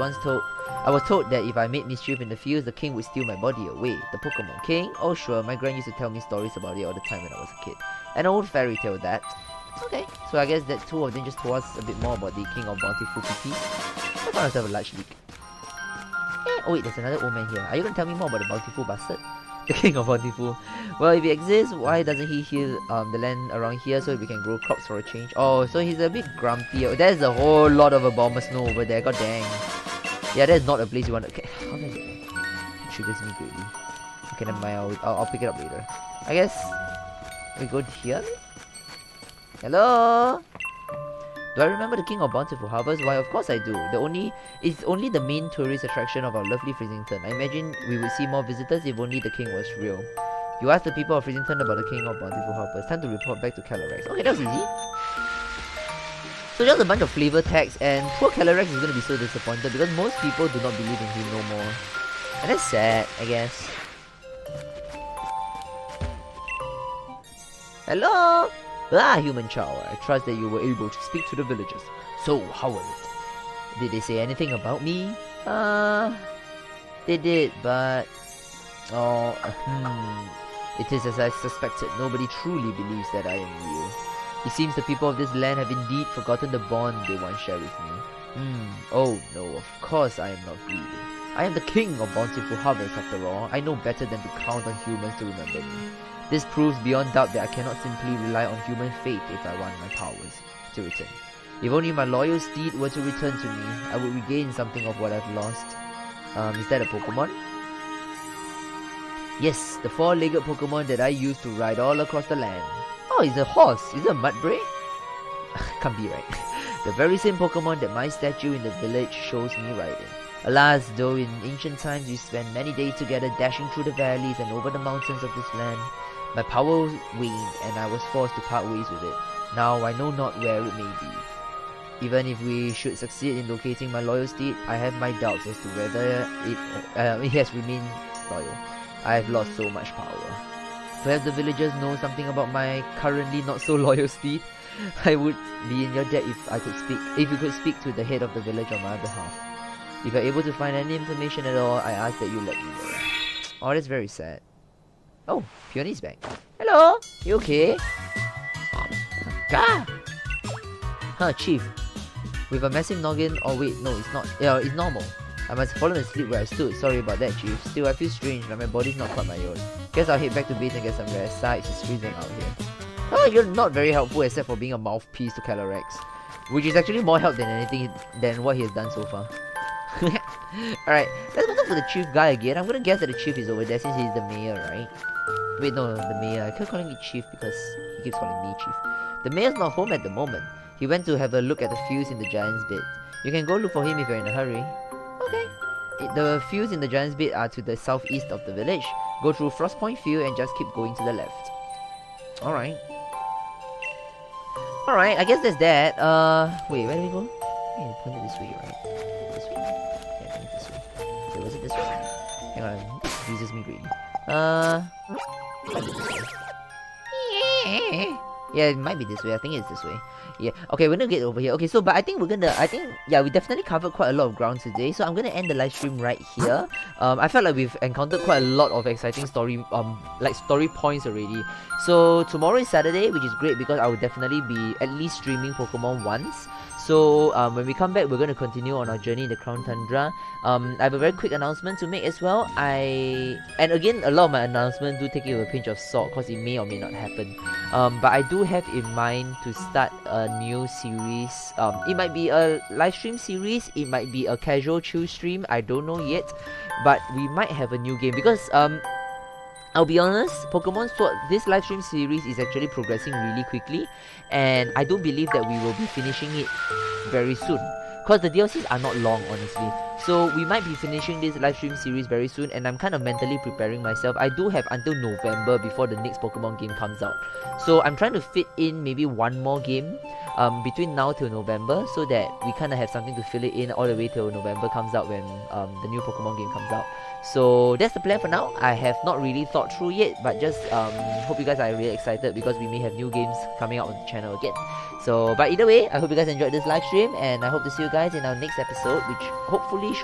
told that if I made mischief in the fields, the king would steal my body away. The Pokemon King? Oh sure, my gran used to tell me stories about it all the time when I was a kid. An old fairy tale, that. Okay, so I guess that two of them just told us a bit more about the King of Bountiful PP. I found myself a large leak. Oh wait, there's another old man here. Are you gonna tell me more about the Bountiful Bastard? The king of Bountiful. Well, if he exists, why doesn't he heal the land around here so we can grow crops for a change? Oh, so he's a bit grumpy. Oh, there's a whole lot of a bomber snow over there. God dang. Yeah, that's not a place you want to... Okay, how did I get there? It triggers me greatly. Okay, never mind. I'll pick it up later. I guess we go here. Hello? Do I remember the King of Bountiful Harvest? Why, of course I do. It's only the main tourist attraction of our lovely Freezington. I imagine we would see more visitors if only the king was real. You asked the people of Freezington about the King of Bountiful Harvest. Time to report back to Calyrex. Okay, that was easy. So just a bunch of flavor tags, and poor Calyrex is going to be so disappointed because most people do not believe in him no more. And that's sad, I guess. Hello? Ah, human child. I trust that you were able to speak to the villagers. So, how was it? Did they say anything about me? They did, but... Oh, It is as I suspected. Nobody truly believes that I am real. It seems the people of this land have indeed forgotten the bond they once shared with me. Oh no, of course I am not greedy. I am the king of Bountiful Harvest after all. I know better than to count on humans to remember me. This proves beyond doubt that I cannot simply rely on human faith if I want my powers to return. If only my loyal steed were to return to me, I would regain something of what I've lost. Is that a Pokemon? Yes, the four-legged Pokemon that I used to ride all across the land. Oh, it's a horse. Is it a Mudbray? Can't be right. The very same Pokemon that my statue in the village shows me riding. Alas, though in ancient times we spent many days together dashing through the valleys and over the mountains of this land, my power waned and I was forced to part ways with it. Now I know not where it may be. Even if we should succeed in locating my loyal steed, I have my doubts as to whether it has remained loyal. I have lost so much power. Perhaps the villagers know something about my currently not so loyal steed. I would be in your debt if you could speak to the head of the village on my behalf. If you're able to find any information at all, I ask that you let me know. Oh, that's very sad. Oh, Peony's back. Hello, you okay? Gah! Huh, Chief. With a massive noggin, oh wait, no, it's not. Yeah, it's normal. I must have fallen asleep where I stood. Sorry about that, Chief. Still, I feel strange, like my body's not quite my own. Guess I'll head back to base and get some rest. Sides, it's freezing out here. Oh, you're not very helpful except for being a mouthpiece to Calyrex, which is actually more help than anything than what he has done so far. Alright, let's go talk to the chief guy again. I'm gonna guess that the chief is over there since he's the mayor, right? Wait, no, the mayor. I keep calling it chief because he keeps calling me chief. The mayor's not home at the moment. He went to have a look at the fields in the giant's bed. You can go look for him if you're in a hurry. Okay. The fields in the giant's bed are to the southeast of the village. Go through Frostpoint Field and just keep going to the left. Alright. Alright, I guess that's that. Wait, where do we go? Hey, pointed this way, right? This way? Yeah, I think this way. Wait, was it this way? Hang on, this confuses me greatly. Might be this way. Yeah, it might be this way. I think it's this way. Yeah. Okay, we're gonna get over here. Okay, so but I think yeah, we definitely covered quite a lot of ground today. So I'm gonna end the live stream right here. I felt like we've encountered quite a lot of exciting story points already. So tomorrow is Saturday, which is great because I will definitely be at least streaming Pokemon once. So when we come back, we're going to continue on our journey in the Crown Tundra. I have a very quick announcement to make as well. And again, a lot of my announcements do take it with a pinch of salt because it may or may not happen. But I do have in mind to start a new series. It might be a live stream series. It might be a casual chill stream. I don't know yet. But we might have a new game because I'll be honest, Pokemon Sword, this live stream series is actually progressing really quickly, and I do believe that we will be finishing it very soon. Because the DLCs are not long, honestly. So we might be finishing this live stream series very soon, and I'm kind of mentally preparing myself. I do have until November before the next Pokemon game comes out. So I'm trying to fit in maybe one more game between now till November, so that we kind of have something to fill it in all the way till November comes out when the new Pokemon game comes out. So that's the plan for now. I have not really thought through yet, but just hope you guys are really excited because we may have new games coming out on the channel again. So, but either way, I hope you guys enjoyed this live stream, and I hope to see you guys in our next episode, which hopefully should